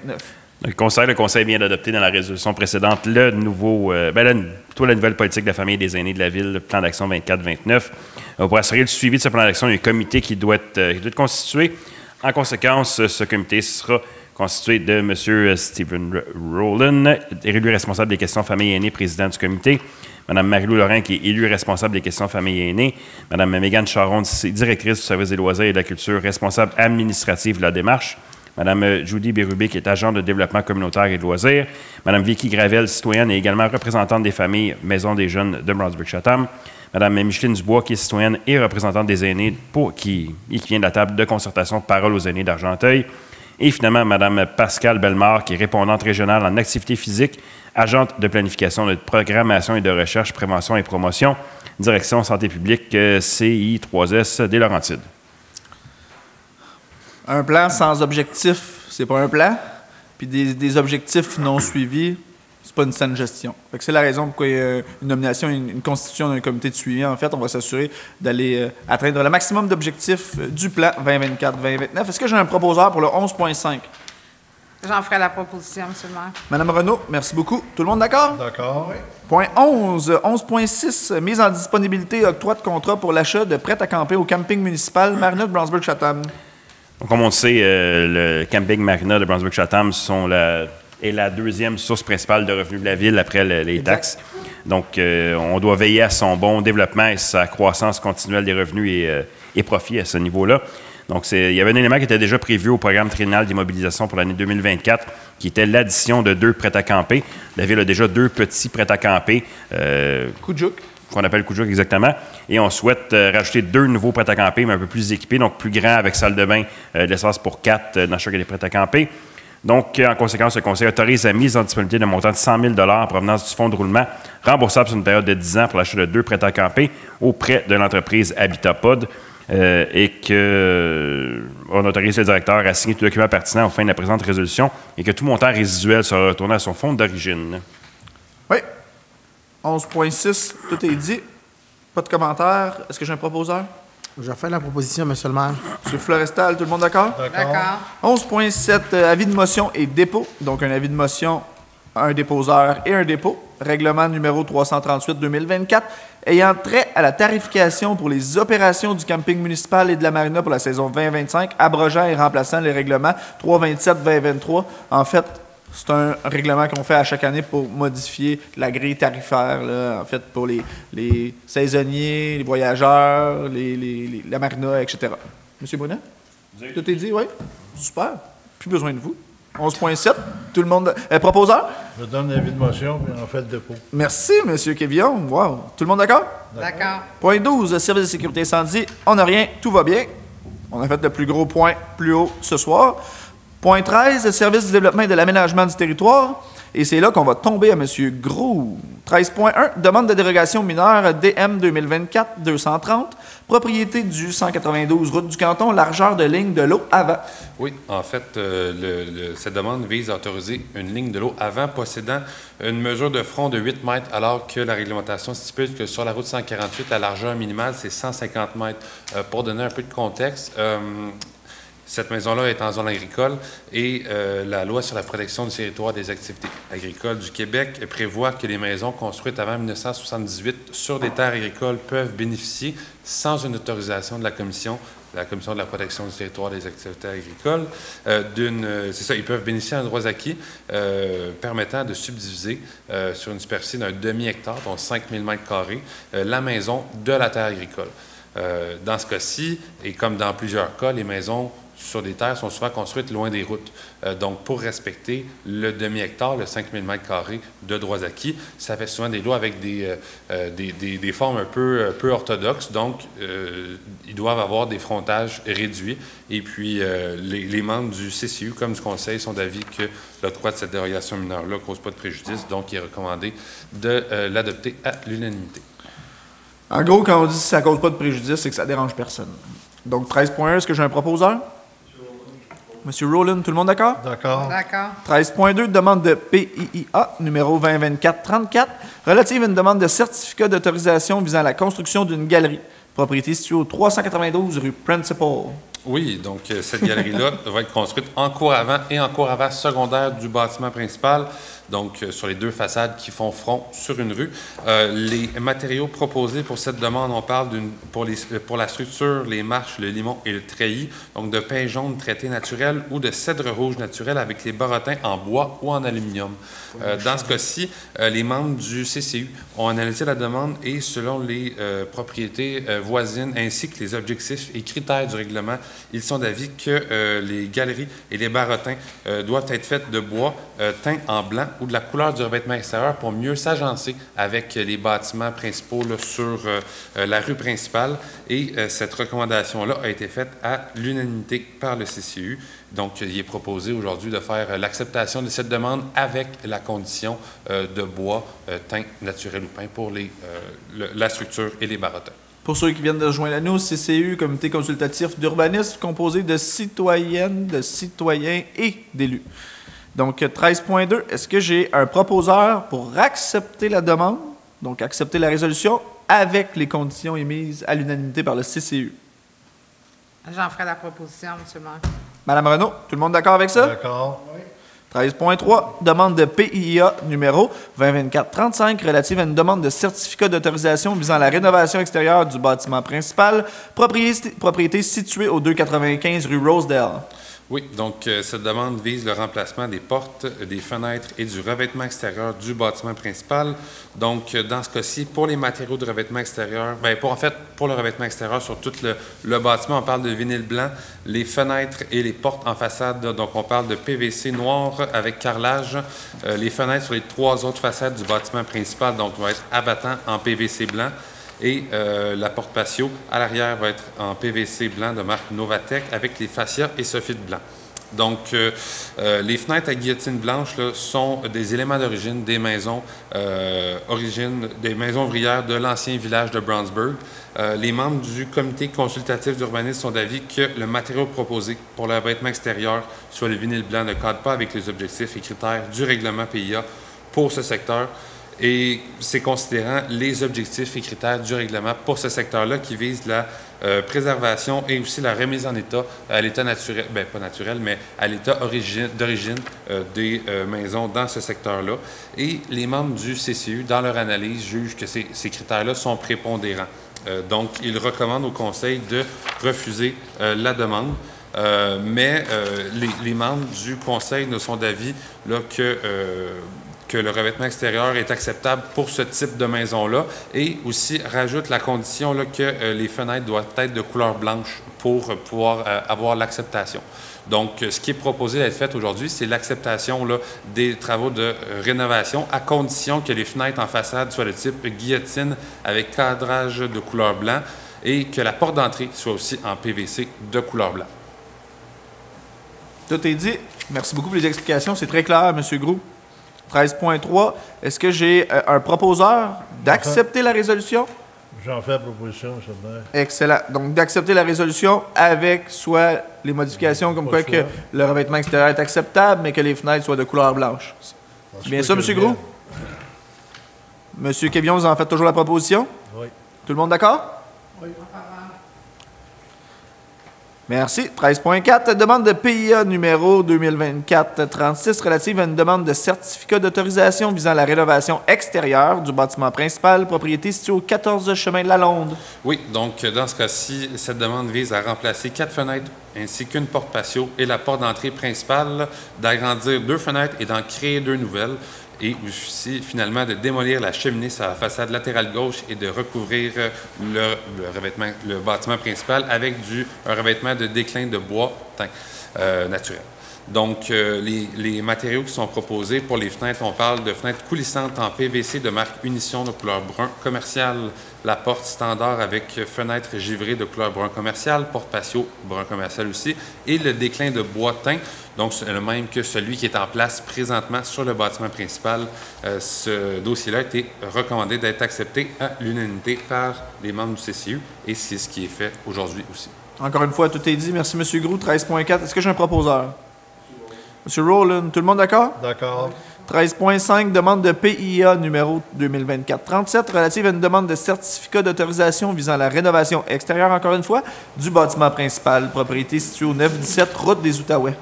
Le Conseil vient d'adopter dans la résolution précédente la nouvelle politique de la famille et des aînés de la Ville, le plan d'action 24-29. Pour assurer le suivi de ce plan d'action, il y a un comité qui doit être constitué. En conséquence, ce comité sera constitué de M. Stephen Rowland, élu responsable des questions famille et aînés, président du comité, Mme Marie-Lou Lorrain, qui est élue responsable des questions famille et aînés, Mme Mégane Charon, directrice du service des loisirs et de la culture, responsable administrative de la démarche, Mme Judy Bérubé, qui est agente de développement communautaire et de loisirs, Mme Vicky Gravel, citoyenne et également représentante des familles Maison des jeunes de Brownsburg-Chatham, Mme Micheline Dubois, qui est citoyenne et représentante des aînés, qui vient de la table de concertation Parole aux aînés d'Argenteuil, et finalement Mme Pascale Bellemare, qui est répondante régionale en activité physique, agente de planification, de programmation et de recherche, prévention et promotion, direction santé publique, CI3S des Laurentides. Un plan sans objectif, c'est pas un plan. Puis des objectifs non suivis, c'est pas une saine gestion. Fait que c'est la raison pourquoi il y a une nomination, une constitution d'un comité de suivi. En fait, on va s'assurer d'aller atteindre le maximum d'objectifs du plan 2024-2029. Est-ce que j'ai un proposeur pour le 11.5? J'en ferai la proposition, M. le maire. Madame Renaud, merci beaucoup. Tout le monde d'accord? D'accord, oui. Point 11. 11.6. Mise en disponibilité et octroi de contrat pour l'achat de prêt à camper au camping municipal Marina de Brownsburg-Chatham. Donc, comme on le sait, le camping Marina de Brownsburg-Chatham est la deuxième source principale de revenus de la Ville après les taxes. Donc, on doit veiller à son bon développement et sa croissance continuelle des revenus et profits à ce niveau-là. Donc, il y avait un élément qui était déjà prévu au programme triennal d'immobilisation pour l'année 2024, qui était l'addition de 2 prêts à camper. La Ville a déjà 2 petits prêts à camper. Kujuk. Qu'on appelle Kujuk exactement. Et on souhaite rajouter 2 nouveaux prêts à camper, mais un peu plus équipés, donc plus grands, avec salle de bain, de l'espace pour 4 dans chacun des prêts à camper. Donc, en conséquence, le Conseil autorise la mise en disponibilité d'un montant de 100 000 en provenance du fonds de roulement, remboursable sur une période de 10 ans pour l'achat de 2 prêts à camper auprès de l'entreprise HabitatPod. Et qu'on autorise le directeur à signer tout document pertinent aux fins de la présente résolution et que tout montant résiduel sera retourné à son fonds d'origine. Oui. 11.6, tout est dit. Pas de commentaires. Est-ce que j'ai un proposeur? Je fais la proposition, Monsieur le maire. Monsieur Florestal, tout le monde d'accord? D'accord. 11.7, avis de motion et dépôt. Donc, un avis de motion, un déposeur et un dépôt. Règlement numéro 338-2024, ayant trait à la tarification pour les opérations du camping municipal et de la marina pour la saison 2025, abrogeant et remplaçant les règlements 327-2023. En fait, c'est un règlement qu'on fait à chaque année pour modifier la grille tarifaire, là, en fait, pour les saisonniers, les voyageurs, la marina, etc. Monsieur Brunet? Tout est dit, oui? Super. Plus besoin de vous. 11.7. Tout le monde... proposeur? Je donne l'avis de motion, puis on fait le dépôt. Merci, M. Kévillon. Wow. Tout le monde d'accord? D'accord. Point 12, service de sécurité incendie. On n'a rien, tout va bien. On a fait le plus gros point plus haut ce soir. Point 13, service du développement et de l'aménagement du territoire. Et c'est là qu'on va tomber à M. Gros. 13.1, demande de dérogation mineure DM 2024-230, propriété du 192 route du canton, largeur de ligne de l'eau avant. Oui, en fait, cette demande vise à autoriser une ligne de l'eau avant possédant une mesure de front de 8 mètres, alors que la réglementation stipule que sur la route 148, la largeur minimale, c'est 150 mètres. Pour donner un peu de contexte, cette maison-là est en zone agricole et la loi sur la protection du territoire des activités agricoles du Québec prévoit que les maisons construites avant 1978 sur des terres agricoles peuvent bénéficier, sans une autorisation de la Commission de la protection du territoire des activités agricoles, ils peuvent bénéficier d'un droit acquis permettant de subdiviser sur une superficie d'un demi-hectare, donc 5000 m², la maison de la terre agricole. Dans ce cas-ci, et comme dans plusieurs cas, les maisons sur des terres sont souvent construites loin des routes. Donc, pour respecter le demi-hectare, le 5000 m² de droits acquis, ça fait souvent des lois avec des formes un peu orthodoxes. Donc, ils doivent avoir des frontages réduits. Et puis, les membres du CCU, comme du Conseil, sont d'avis que l'octroi de cette dérogation mineure-là ne cause pas de préjudice. Donc, il est recommandé de l'adopter à l'unanimité. En gros, quand on dit que ça ne cause pas de préjudice, c'est que ça ne dérange personne. Donc, 13.1, est-ce que j'ai un proposeur? Monsieur Rowland, tout le monde d'accord? D'accord. D'accord. 13.2, demande de PIIA, numéro 2024-34, relative à une demande de certificat d'autorisation visant la construction d'une galerie. Propriété située au 392 rue Principal. Oui, donc cette galerie-là va être construite en cour avant et en cour avant secondaire du bâtiment principal, donc sur les deux façades qui font front sur une rue. Les matériaux proposés pour cette demande, on parle pour la structure, les marches, le limon et le treillis, donc de pin jaune traité naturel ou de cèdre rouge naturel avec les barotins en bois ou en aluminium. Dans ce cas-ci, les membres du CCU ont analysé la demande et selon les propriétés voisines ainsi que les objectifs et critères du règlement, ils sont d'avis que les galeries et les barotins doivent être faits de bois teint en blanc ou de la couleur du revêtement extérieur pour mieux s'agencer avec les bâtiments principaux là, sur la rue principale. Et cette recommandation-là a été faite à l'unanimité par le CCU. Donc, il est proposé aujourd'hui de faire l'acceptation de cette demande avec la condition de bois teint naturel ou peint pour la structure et les barotins. Pour ceux qui viennent de rejoindre nous, CCU, Comité consultatif d'urbanisme, composé de citoyennes, de citoyens et d'élus. Donc, 13.2, est-ce que j'ai un proposeur pour accepter la demande, donc accepter la résolution, avec les conditions émises à l'unanimité par le CCU? J'en ferai la proposition, M. le maire. Madame Renaud, tout le monde d'accord avec ça? D'accord. Oui. 13.3, demande de PIA numéro 2024-35 relative à une demande de certificat d'autorisation visant la rénovation extérieure du bâtiment principal, propriété située au 295 rue Rosedale. Oui, donc cette demande vise le remplacement des portes, des fenêtres et du revêtement extérieur du bâtiment principal. Donc, dans ce cas-ci, pour les matériaux de revêtement extérieur, pour le revêtement extérieur sur tout le bâtiment, on parle de vinyle blanc, les fenêtres et les portes en façade, donc on parle de PVC noir avec carrelage. Les fenêtres sur les 3 autres façades du bâtiment principal, donc vont être abattant en PVC blanc. Et la porte patio à l'arrière va être en PVC blanc de marque Novatec avec les fascias et soffit blanc. Donc, les fenêtres à guillotine blanche là, sont des éléments d'origine des maisons ouvrières de l'ancien village de Brownsburg. Les membres du comité consultatif d'urbanisme sont d'avis que le matériau proposé pour le revêtement extérieur, soit le vinyle blanc, ne cadre pas avec les objectifs et critères du règlement PIA pour ce secteur. Et c'est considérant les objectifs et critères du règlement pour ce secteur-là qui vise la préservation et aussi la remise en état à l'état naturel, bien pas naturel, mais à l'état d'origine des maisons dans ce secteur-là. Et les membres du CCU, dans leur analyse, jugent que ces critères-là sont prépondérants. Donc, ils recommandent au Conseil de refuser la demande. Mais les membres du Conseil ne sont d'avis là, que le revêtement extérieur est acceptable pour ce type de maison-là et aussi rajoute la condition là, que les fenêtres doivent être de couleur blanche pour pouvoir avoir l'acceptation. Donc, ce qui est proposé d'être fait aujourd'hui, c'est l'acceptation là, des travaux de rénovation à condition que les fenêtres en façade soient de type guillotine avec cadrage de couleur blanc et que la porte d'entrée soit aussi en PVC de couleur blanc. Tout est dit. Merci beaucoup pour les explications. C'est très clair, M. Groux. 13.3. Est-ce que j'ai un proposeur d'accepter la résolution? J'en fais la proposition, M. le maire. Excellent. Donc, d'accepter la résolution avec soit les modifications comme quoi que le revêtement extérieur est acceptable, mais que les fenêtres soient de couleur blanche. C'est bien ça, M. Groux? M. Quévillon, vous en faites toujours la proposition? Oui. Tout le monde d'accord? Oui. Merci. 13.4. Demande de PIA numéro 2024-36 relative à une demande de certificat d'autorisation visant la rénovation extérieure du bâtiment principal, propriété située au 14 chemin de la Londe. Oui, donc dans ce cas-ci, cette demande vise à remplacer 4 fenêtres ainsi qu'une porte patio et la porte d'entrée principale, d'agrandir 2 fenêtres et d'en créer 2 nouvelles. Et aussi, finalement, de démolir la cheminée sur la façade latérale gauche et de recouvrir le bâtiment principal avec un revêtement de déclin de bois teint naturel. Donc, les matériaux qui sont proposés pour les fenêtres, on parle de fenêtres coulissantes en PVC de marque Unition de couleur brun commercial, la porte standard avec fenêtre givrée de couleur brun commercial, porte patio brun commercial aussi, et le déclin de bois teint. Donc, c'est le même que celui qui est en place présentement sur le bâtiment principal. Ce dossier-là a été recommandé d'être accepté à l'unanimité par les membres du CCU et c'est ce qui est fait aujourd'hui aussi. Encore une fois, tout est dit. Merci, M. Groux. 13.4. Est-ce que j'ai un proposeur? M. Rowland, tout le monde d'accord? D'accord. 13.5. Demande de PIA numéro 2024-37 relative à une demande de certificat d'autorisation visant la rénovation extérieure, encore une fois, du bâtiment principal, propriété située au 917 route des Outaouais.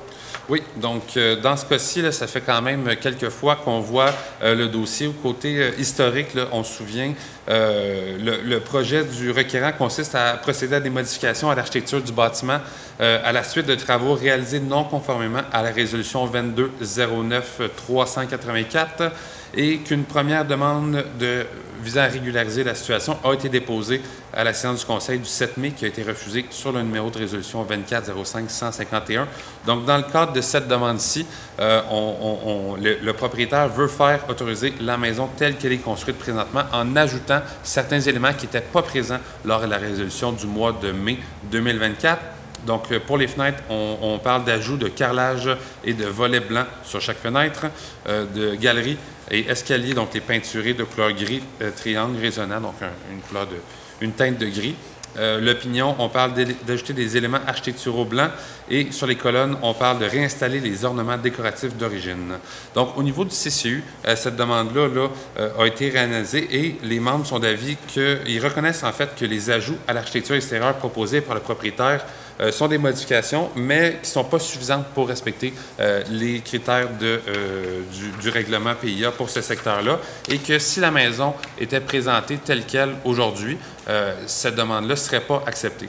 Oui, donc dans ce cas-ci, là, ça fait quand même quelques fois qu'on voit le dossier. Au côté historique, là, on se souvient, le projet du requérant consiste à procéder à des modifications à l'architecture du bâtiment à la suite de travaux réalisés non conformément à la résolution 22-09-384 et qu'une première demande visant à régulariser la situation a été déposée à la séance du Conseil du 7 mai qui a été refusée sur le numéro de résolution 24-05-151. Donc, dans le cadre de cette demande-ci, le propriétaire veut faire autoriser la maison telle qu'elle est construite présentement en ajoutant certains éléments qui n'étaient pas présents lors de la résolution du mois de mai 2024. Donc, pour les fenêtres, on parle d'ajout de carrelage et de volets blancs sur chaque fenêtre, de galeries et escaliers, donc les peinturés de couleur gris triangle résonnant, donc une teinte de gris. Le pignon, on parle d'ajouter des éléments architecturaux blancs et sur les colonnes, on parle de réinstaller les ornements décoratifs d'origine. Donc, au niveau du CCU, cette demande-là a été réanalysée et les membres sont d'avis qu'ils reconnaissent en fait que les ajouts à l'architecture extérieure proposés par le propriétaire sont des modifications, mais qui ne sont pas suffisantes pour respecter les critères du règlement PIA pour ce secteur-là et que si la maison était présentée telle qu'elle aujourd'hui, cette demande-là ne serait pas acceptée.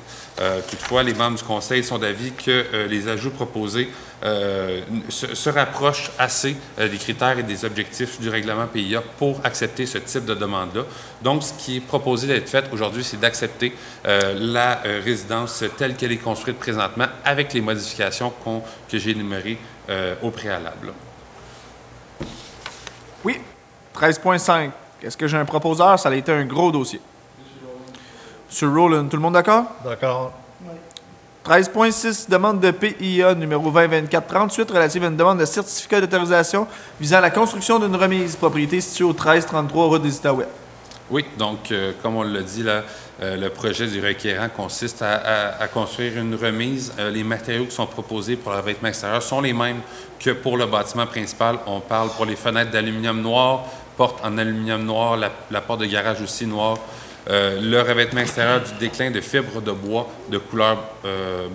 Toutefois, les membres du Conseil sont d'avis que les ajouts proposés se rapprochent assez des critères et des objectifs du règlement PIA pour accepter ce type de demande-là. Donc, ce qui est proposé d'être fait aujourd'hui, c'est d'accepter la résidence telle qu'elle est construite présentement avec les modifications que j'ai énumérées au préalable. Oui. 13.5. Est-ce que j'ai un proposeur? Ça a été un gros dossier. M. Rowland, tout le monde d'accord? D'accord. 13.6, demande de PIA numéro 2024-38 relative à une demande de certificat d'autorisation visant la construction d'une remise, propriété située au 1333 route des Outaouais. Oui, donc, comme on l'a dit, là, le projet du requérant consiste à construire une remise. Les matériaux qui sont proposés pour le revêtement extérieur sont les mêmes que pour le bâtiment principal. On parle pour les fenêtres d'aluminium noir, porte en aluminium noir, la porte de garage aussi noire. Le revêtement extérieur du déclin de fibres de bois de couleur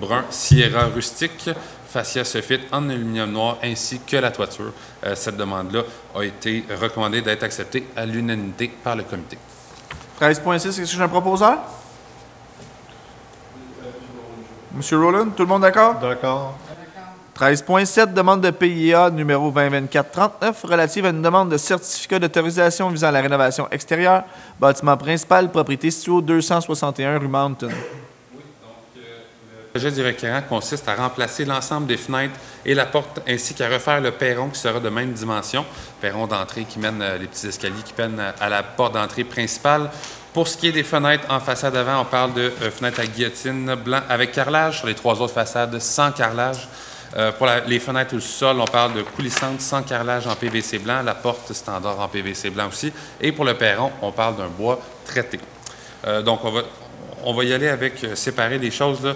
brun Sierra rustique, fascia soffit en aluminium noir, ainsi que la toiture. Cette demande-là a été recommandée d'être acceptée à l'unanimité par le comité. 13.6, est-ce que j'ai un proposeur? Monsieur Rowland, tout le monde d'accord? D'accord. 13.7, demande de PIA numéro 2024-39 relative à une demande de certificat d'autorisation visant la rénovation extérieure, bâtiment principal, propriété située au 261 rue Mountain. Le projet du requérant consiste à remplacer l'ensemble des fenêtres et la porte, ainsi qu'à refaire le perron qui sera de même dimension, perron d'entrée qui mène les petits escaliers qui mènent à la porte d'entrée principale. Pour ce qui est des fenêtres en façade avant, on parle de fenêtres à guillotine blanc avec carrelage, sur les 3 autres façades sans carrelage. Pour les fenêtres au sol, on parle de coulissantes sans carrelage en PVC blanc, la porte standard en PVC blanc aussi. Et pour le perron, on parle d'un bois traité. Donc, on va y aller avec séparer les choses. Là.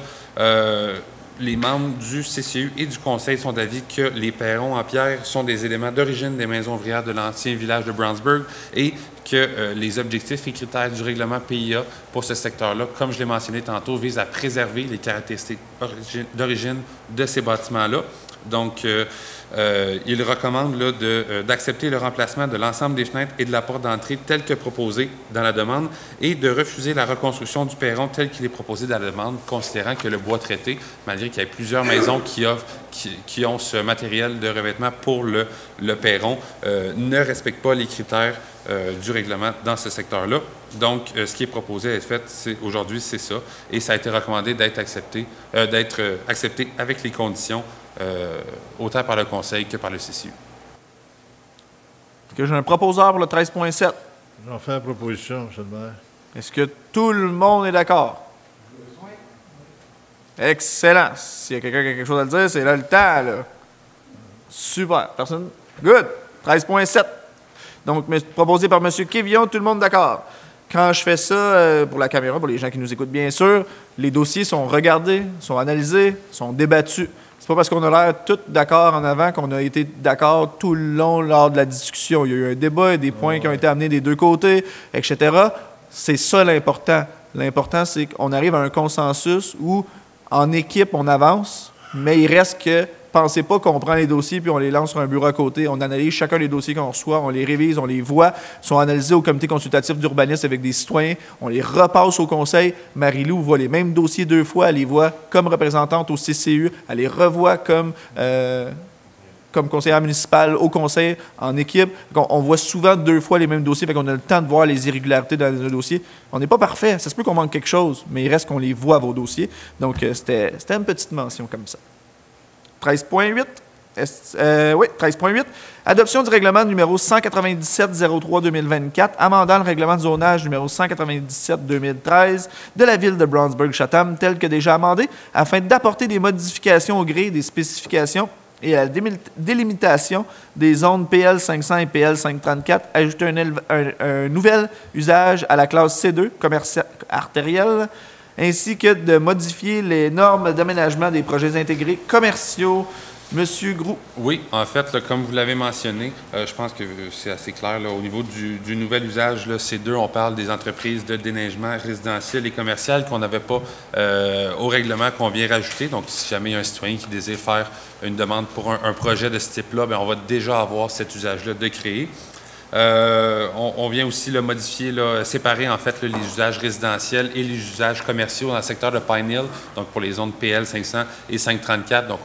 Les membres du CCU et du Conseil sont d'avis que les perrons en pierre sont des éléments d'origine des maisons ouvrières de l'ancien village de Brownsburg et que les objectifs et critères du règlement PIA pour ce secteur-là, comme je l'ai mentionné tantôt, visent à préserver les caractéristiques d'origine de ces bâtiments-là. Donc, il recommande d'accepter le remplacement de l'ensemble des fenêtres et de la porte d'entrée tel que proposé dans la demande et de refuser la reconstruction du perron tel qu'il est proposé dans la demande, considérant que le bois traité, malgré qu'il y ait plusieurs maisons qui ont ce matériel de revêtement pour le perron, ne respecte pas les critères du règlement dans ce secteur-là. Donc, ce qui est proposé à être fait aujourd'hui, c'est ça. Et ça a été recommandé d'être accepté avec les conditions autant par le Conseil que par le CCU. Est-ce que j'ai un proposeur pour le 13.7? J'en fais la proposition, M. le maire. Est-ce que tout le monde est d'accord? Excellent. S'il y a quelqu'un qui a quelque chose à le dire, c'est là le temps, là. Super. Personne? Good. 13.7. Donc, proposé par M. Kévillon, tout le monde d'accord. Quand je fais ça pour la caméra, pour les gens qui nous écoutent bien sûr, les dossiers sont regardés, sont analysés, sont débattus. C'est pas parce qu'on a l'air tous d'accord en avant qu'on a été d'accord tout le long lors de la discussion. Il y a eu un débat, il y a des points qui ont été amenés des deux côtés, etc. C'est ça l'important. L'important, c'est qu'on arrive à un consensus où, en équipe, on avance, mais il reste que pensez pas qu'on prend les dossiers puis on les lance sur un bureau à côté. On analyse chacun des dossiers qu'on reçoit, on les révise, on les voit, sont analysés au comité consultatif d'urbanisme avec des citoyens, on les repasse au conseil. Marie-Lou voit les mêmes dossiers 2 fois, elle les voit comme représentante au CCU, elle les revoit comme conseillère municipale au conseil en équipe. On voit souvent 2 fois les mêmes dossiers, fait qu'on a le temps de voir les irrégularités dans les dossiers. On n'est pas parfait, ça se peut qu'on manque quelque chose, mais il reste qu'on les voit, vos dossiers. Donc, c'était une petite mention comme ça. 13.8. Oui, 13.8. Adoption du règlement numéro 197-03-2024, amendant le règlement de zonage numéro 197-2013 de la ville de Brownsburg-Chatham, tel que déjà amendé, afin d'apporter des modifications au gré des spécifications et à la délimitation des zones PL 500 et PL 534, ajouter un nouvel usage à la classe C2, commerce artériel, ainsi que de modifier les normes d'aménagement des projets intégrés commerciaux. Monsieur Groux. Oui, en fait, là, comme vous l'avez mentionné, je pense que c'est assez clair. Là, au niveau du nouvel usage, là, C2, on parle des entreprises de déneigement résidentiel et commercial qu'on n'avait pas au règlement qu'on vient rajouter. Donc, si jamais il y a un citoyen qui désire faire une demande pour un projet de ce type-là, bien, on va déjà avoir cet usage-là de créer. On vient aussi le modifier, séparer en fait les usages résidentiels et les usages commerciaux dans le secteur de Pine Hill, donc pour les zones PL 500 et 534. Donc,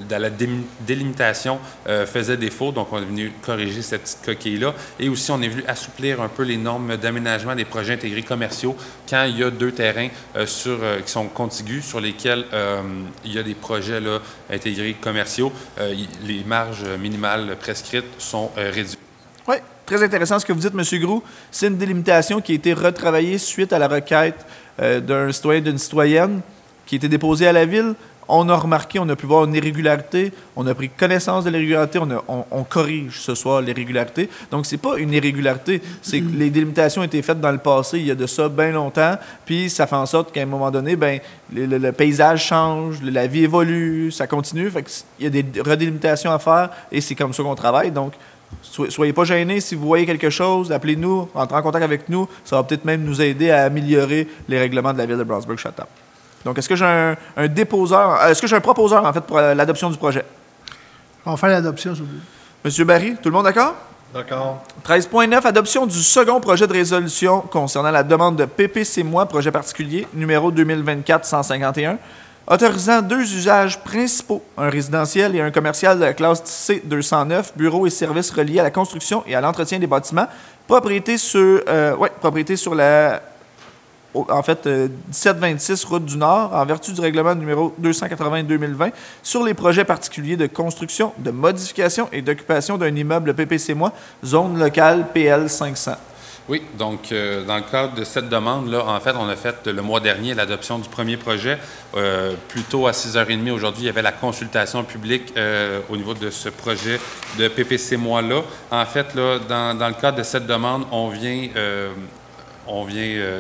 dans la délimitation faisait défaut, donc on est venu corriger cette petite coquille-là. Et aussi, on est venu assouplir un peu les normes d'aménagement des projets intégrés commerciaux quand il y a 2 terrains qui sont contigus, sur lesquels il y a des projets là, intégrés commerciaux. Les marges minimales prescrites sont réduites. Oui, très intéressant ce que vous dites, M. Groux. C'est une délimitation qui a été retravaillée suite à la requête d'un citoyen, d'une citoyenne qui a été déposée à la ville. On a remarqué, on a pu voir une irrégularité, on a pris connaissance de l'irrégularité, on corrige ce soir l'irrégularité. Donc, c'est pas une irrégularité, c'est que les délimitations ont été faites dans le passé, il y a de ça bien longtemps, puis ça fait en sorte qu'à un moment donné, ben, le paysage change, la vie évolue, ça continue, fait qu'il y a des redélimitations à faire et c'est comme ça qu'on travaille. Donc, Soyez pas gênés. Si vous voyez quelque chose, appelez-nous, entrez en contact avec nous. Ça va peut-être même nous aider à améliorer les règlements de la ville de Brownsburg-Chatham. Donc, est-ce que j'ai un déposeur, est-ce que j'ai un proposeur, en fait, pour l'adoption du projet? On va faire l'adoption, s'il vous plaît. Monsieur Barry, tout le monde d'accord? D'accord. 13.9, adoption du second projet de résolution concernant la demande de PPC-Moi, projet particulier, numéro 2024-151, autorisant 2 usages principaux, un résidentiel et un commercial de la classe C209, bureaux et services reliés à la construction et à l'entretien des bâtiments, propriété sur la 1726 Route du Nord, en vertu du règlement numéro 280-2020, sur les projets particuliers de construction, de modification et d'occupation d'un immeuble PPC-Moi, zone locale PL 500. Oui, donc dans le cadre de cette demande-là, en fait, on a fait le mois dernier l'adoption du premier projet. Plus tôt à 6h30 aujourd'hui, il y avait la consultation publique au niveau de ce projet de PPC-Moi-là. En fait, là, dans le cadre de cette demande, on vient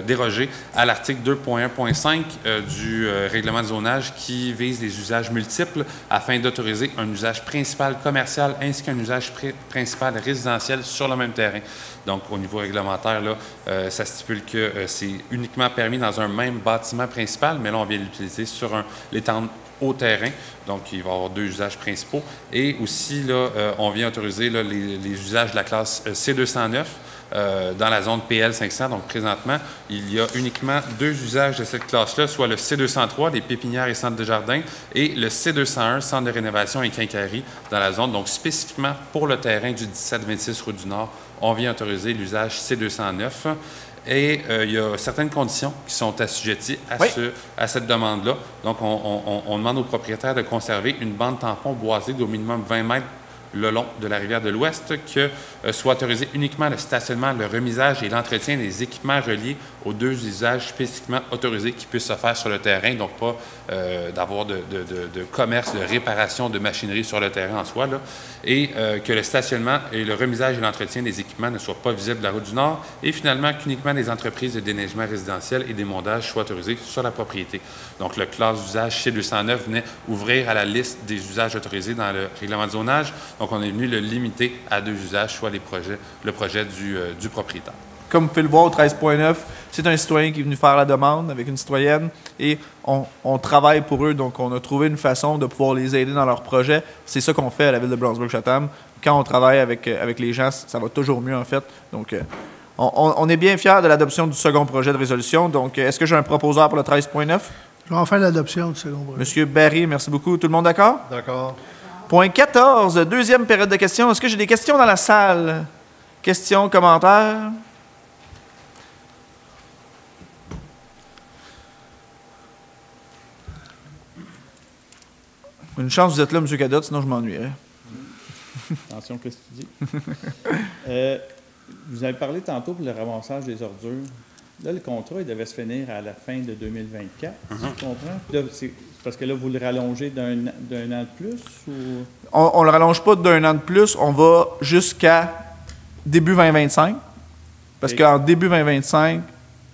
déroger à l'article 2.1.5 du règlement de zonage qui vise les usages multiples afin d'autoriser un usage principal commercial ainsi qu'un usage principal résidentiel sur le même terrain. Donc, au niveau réglementaire, là, ça stipule que c'est uniquement permis dans un même bâtiment principal, mais là, on vient l'utiliser sur l'étendre au terrain. Donc, il va y avoir 2 usages principaux. Et aussi, là, on vient autoriser là, les usages de la classe C209 dans la zone PL 500. Donc, présentement, il y a uniquement 2 usages de cette classe-là, soit le C203, les pépinières et centres de jardin, et le C201, centre de rénovation et quincaillerie dans la zone. Donc, spécifiquement pour le terrain du 1726 Route du Nord, on vient autoriser l'usage C209. Et il y a certaines conditions qui sont assujetties à cette demande-là. Donc, on demande aux propriétaires de conserver une bande tampon boisée d'au minimum 20 mètres le long de la rivière de l'Ouest, que soit autorisé uniquement le stationnement, le remisage et l'entretien des équipements reliés aux 2 usages spécifiquement autorisés qui puissent se faire sur le terrain, donc pas d'avoir de commerce, de réparation de machinerie sur le terrain en soi, là, et que le stationnement et le remisage et l'entretien des équipements ne soient pas visibles de la route du Nord, et finalement qu'uniquement des entreprises de déneigement résidentiel et des mondages soient autorisés sur la propriété. Donc, le classe d'usage C209 venait ouvrir à la liste des usages autorisés dans le règlement de zonage. Donc, on est venu le limiter à 2 usages, soit le projet du propriétaire. Comme vous pouvez le voir au 13.9, c'est un citoyen qui est venu faire la demande avec une citoyenne et on travaille pour eux. Donc, on a trouvé une façon de pouvoir les aider dans leur projet. C'est ça qu'on fait à la ville de Brownsburg-Chatham. Quand on travaille avec les gens, ça va toujours mieux, en fait. Donc, on est bien fiers de l'adoption du second projet de résolution. Donc, est-ce que j'ai un proposeur pour le 13.9? Je vais en faire l'adoption du second projet. Monsieur Barry, merci beaucoup. Tout le monde d'accord? D'accord. Point 14, deuxième période de questions. Est-ce que j'ai des questions dans la salle? Questions, commentaires? Une chance, vous êtes là, M. Cadotte, sinon je m'ennuierais. Attention, qu'est-ce que tu dis? Vous avez parlé tantôt pour le ramassage des ordures. Là, le contrat, il devait se finir à la fin de 2024, si je comprends. Là, c'est parce que là, vous le rallongez d'un an de plus? Ou... On ne le rallonge pas d'un an de plus. On va jusqu'à début 2025. Parce qu'en début 2025,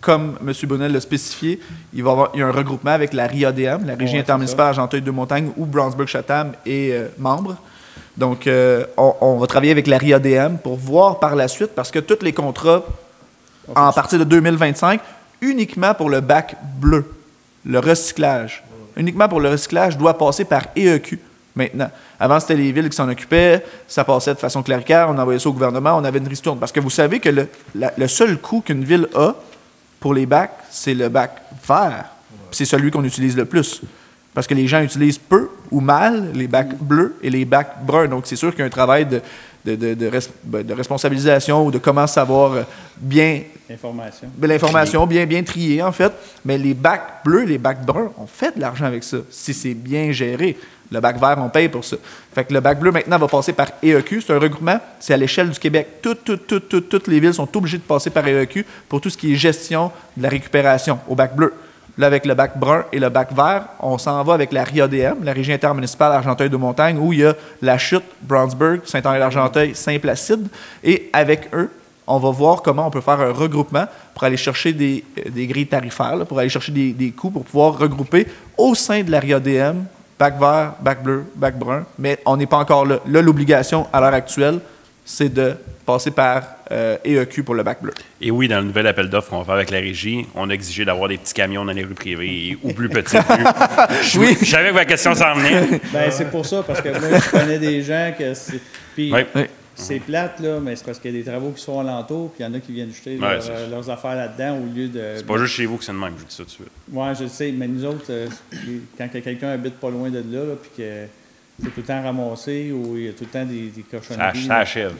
comme M. Bonnel l'a spécifié, il y a un regroupement avec la RIADM, la Régie intermunicipale Argenteuil-de-Montagne, où Brownsburg-Chatham est membre. Donc, on va travailler avec la RIADM pour voir par la suite, parce que tous les contrats, à partir de 2025, uniquement pour le bac bleu, le recyclage. Uniquement pour le recyclage, doit passer par EEQ maintenant. Avant, c'était les villes qui s'en occupaient, ça passait de façon cléricale, on envoyait ça au gouvernement, on avait une ristourne. Parce que vous savez que le seul coût qu'une ville a pour les bacs, c'est le bac vert. C'est celui qu'on utilise le plus. Parce que les gens utilisent peu ou mal les bacs bleus et les bacs bruns. Donc, c'est sûr qu'il y a un travail de responsabilisation ou de comment savoir bien... L'information, bien triée, en fait. Mais les bacs bleus, les bacs bruns, on fait de l'argent avec ça, si c'est bien géré. Le bac vert, on paye pour ça. Fait que le bac bleu, maintenant, va passer par EEQ. C'est un regroupement. C'est à l'échelle du Québec. Toutes les villes sont obligées de passer par EEQ pour tout ce qui est gestion de la récupération au bac bleu. Là, avec le bac brun et le bac vert, on s'en va avec la RIADM, la Régie intermunicipale Argenteuil-de-Montagne, où il y a la chute, Brownsburg, Saint-Henri-d'Argenteuil, Saint-Placide. Et avec eux, on va voir comment on peut faire un regroupement pour aller chercher des grilles tarifaires, là, pour aller chercher des coûts, pour pouvoir regrouper au sein de la RIADM, bac vert, bac bleu, bac brun. Mais on n'est pas encore là. Là, l'obligation, à l'heure actuelle, c'est de passer par EEQ pour le bac bleu. Et oui, dans le nouvel appel d'offres qu'on va faire avec la régie, on a exigé d'avoir des petits camions dans les rues privées ou plus petits. Oui. Je savais que ma question s'en venait. Bien, c'est pour ça, parce que moi, je connais des gens que c'est... Puis, oui. C'est plate, là, mais c'est parce qu'il y a des travaux qui se font alentour, puis il y en a qui viennent jeter leurs affaires là-dedans au lieu de... C'est pas juste chez vous que c'est le même, je dis ça tout de suite. Oui, je le sais, mais nous autres, quand quelqu'un habite pas loin de là, puis que c'est tout le temps ramassé ou il y a tout le temps des cochonneries... Ça achève.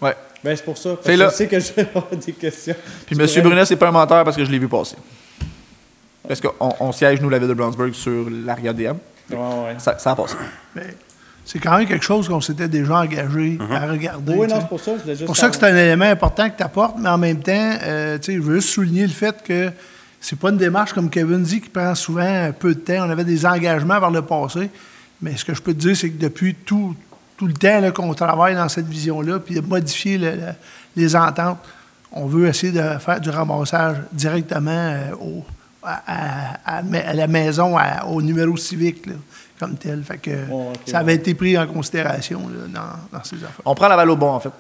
Oui. Bien, c'est pour ça, parce que je sais que je vais avoir des questions. Puis M. Brunet, c'est pas un menteur parce que je l'ai vu passer. Parce qu'on siège, nous, la ville de Brownsburg, sur l'ARIA-DM. Ouais. Ça a passé. Mais c'est quand même quelque chose qu'on s'était déjà engagé à regarder. Oui, non, c'est pour ça. C'est pour ça que c'est un élément important que tu apportes, mais en même temps, je veux juste souligner le fait que c'est pas une démarche, comme Kevin dit, qui prend souvent un peu de temps. On avait des engagements par le passé, mais ce que je peux te dire, c'est que depuis tout le temps là, qu'on travaille dans cette vision-là, puis de modifier les ententes, on veut essayer de faire du ramassage directement à la maison, au numéro civique, là, comme tel. Fait que ça avait été pris en considération là, dans ces affaires. On prend la balle au bon, en fait.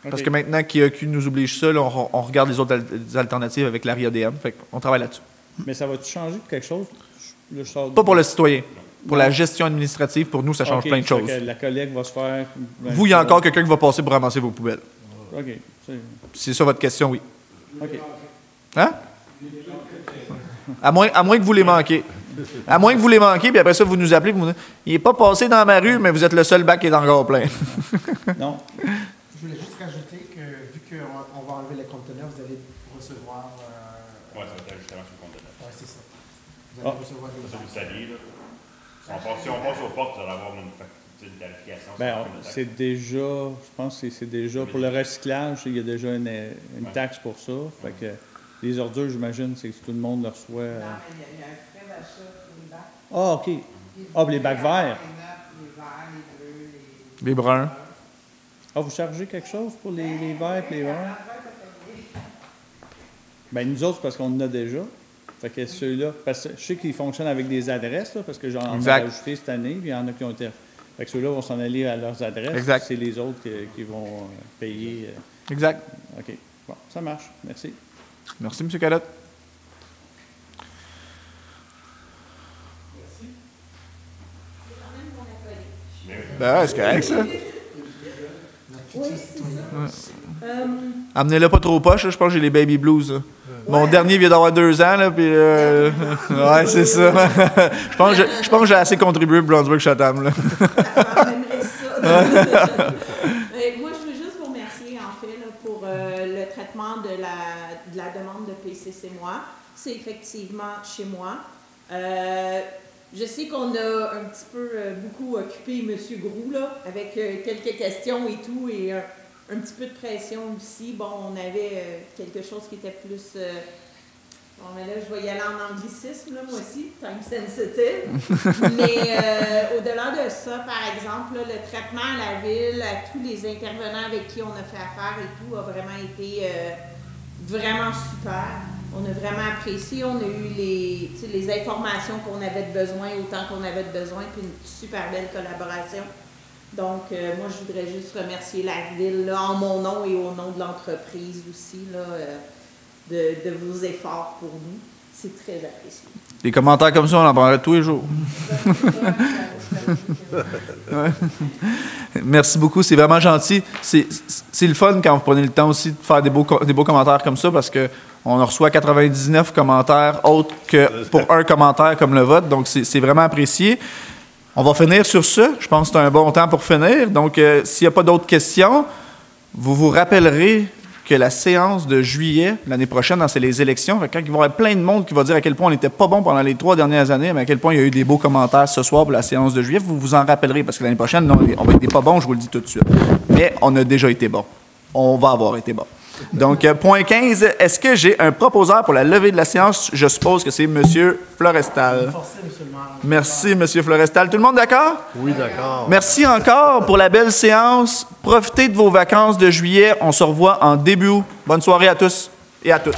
Parce que maintenant qu'IAQ nous oblige ça, là, on regarde les autres alternatives avec l'ARIA-DM. Fait qu'on travaille là-dessus. Mais ça va-tu changer quelque chose? Pas pour le citoyen. Pour la gestion administrative, pour nous, ça change plein de choses. La collecte va se faire... Vous, il y a encore quelqu'un qui va passer pour ramasser vos poubelles. OK. C'est ça votre question, oui. OK. Hein? À moins que vous les manquiez. À moins que vous les manquiez, puis après ça, vous nous appelez, vous nous dites, il n'est pas passé dans ma rue, mais vous êtes le seul bac qui est encore plein. Non. Je voulais juste rajouter que, vu qu'on va enlever les conteneurs, vous allez recevoir... Oui, ça va être justement sur le conteneur. Oui, c'est ça. Vous allez recevoir des... Ça, vous le saviez, là. Si on passe aux portes, vous allez avoir une tarification. Bien, c'est déjà, je pense que c'est déjà, pour le recyclage, il y a déjà une taxe pour ça. Fait que les ordures, j'imagine, c'est que tout le monde le reçoit. Non, mais il y a un frais d'achat pour les bacs. Ah, OK. Ah, pour les bacs verts. Les verts, les bleus, les bruns. Ah, vous chargez quelque chose pour les verts et les verts? Bien, nous autres, parce qu'on en a déjà. Fait que ceux-là, parce que je sais qu'ils fonctionnent avec des adresses, là, parce que j'en ai ajouté cette année, puis il y en a qui ont été... Fait que ceux-là vont s'en aller à leurs adresses. Exact. C'est les autres qui vont payer. Exact. OK. Bon, ça marche. Merci. Merci, M. Calotte. Merci. Ben ouais, c'est correct, ça. Oui, Amenez-le pas trop poche, là, je pense que j'ai les baby blues. Là. Mon dernier vient d'avoir 2 ans, là, puis... ouais, c'est ça. je pense que j'ai assez contribué pour Brownsburg-Chatham, là. Moi, je veux juste vous remercier, en fait, là, pour le traitement de la demande de PCC-moi. C'est effectivement chez moi. Je sais qu'on a un petit peu beaucoup occupé M. Groux, là, avec quelques questions et tout, et un petit peu de pression aussi. Bon, on avait quelque chose qui était plus... bon, mais là, je vais y aller en anglicisme, là, moi aussi, time sensitive. Mais au-delà de ça, par exemple, là, le traitement à la ville, à tous les intervenants avec qui on a fait affaire et tout, a vraiment été vraiment super. On a vraiment apprécié. On a eu les informations qu'on avait de besoin, autant qu'on avait de besoin, puis une super belle collaboration. Donc, moi, je voudrais juste remercier la Ville, là, en mon nom et au nom de l'entreprise aussi, là, de vos efforts pour nous. C'est très apprécié. Des commentaires comme ça, on en parlerait tous les jours. Ouais. Merci beaucoup, c'est vraiment gentil. C'est le fun quand vous prenez le temps aussi de faire des beaux commentaires comme ça, parce qu'on reçoit 99 commentaires autres que pour un commentaire comme le vôtre, donc c'est vraiment apprécié. On va finir sur ça. Je pense que c'est un bon temps pour finir. Donc, s'il n'y a pas d'autres questions, vous vous rappellerez que la séance de juillet, l'année prochaine, c'est les élections. Fait que quand il va y avoir plein de monde qui va dire à quel point on n'était pas bon pendant les 3 dernières années, mais à quel point il y a eu des beaux commentaires ce soir pour la séance de juillet, vous vous en rappellerez, parce que l'année prochaine, non, on va être pas bons, je vous le dis tout de suite. Mais on a déjà été bons. On va avoir été bons. Donc, point 15, est-ce que j'ai un proposeur pour la levée de la séance? Je suppose que c'est M. Florestal. Merci, M. Florestal. Tout le monde d'accord? Oui, d'accord. Merci encore pour la belle séance. Profitez de vos vacances de juillet. On se revoit en début août. Bonne soirée à tous et à toutes.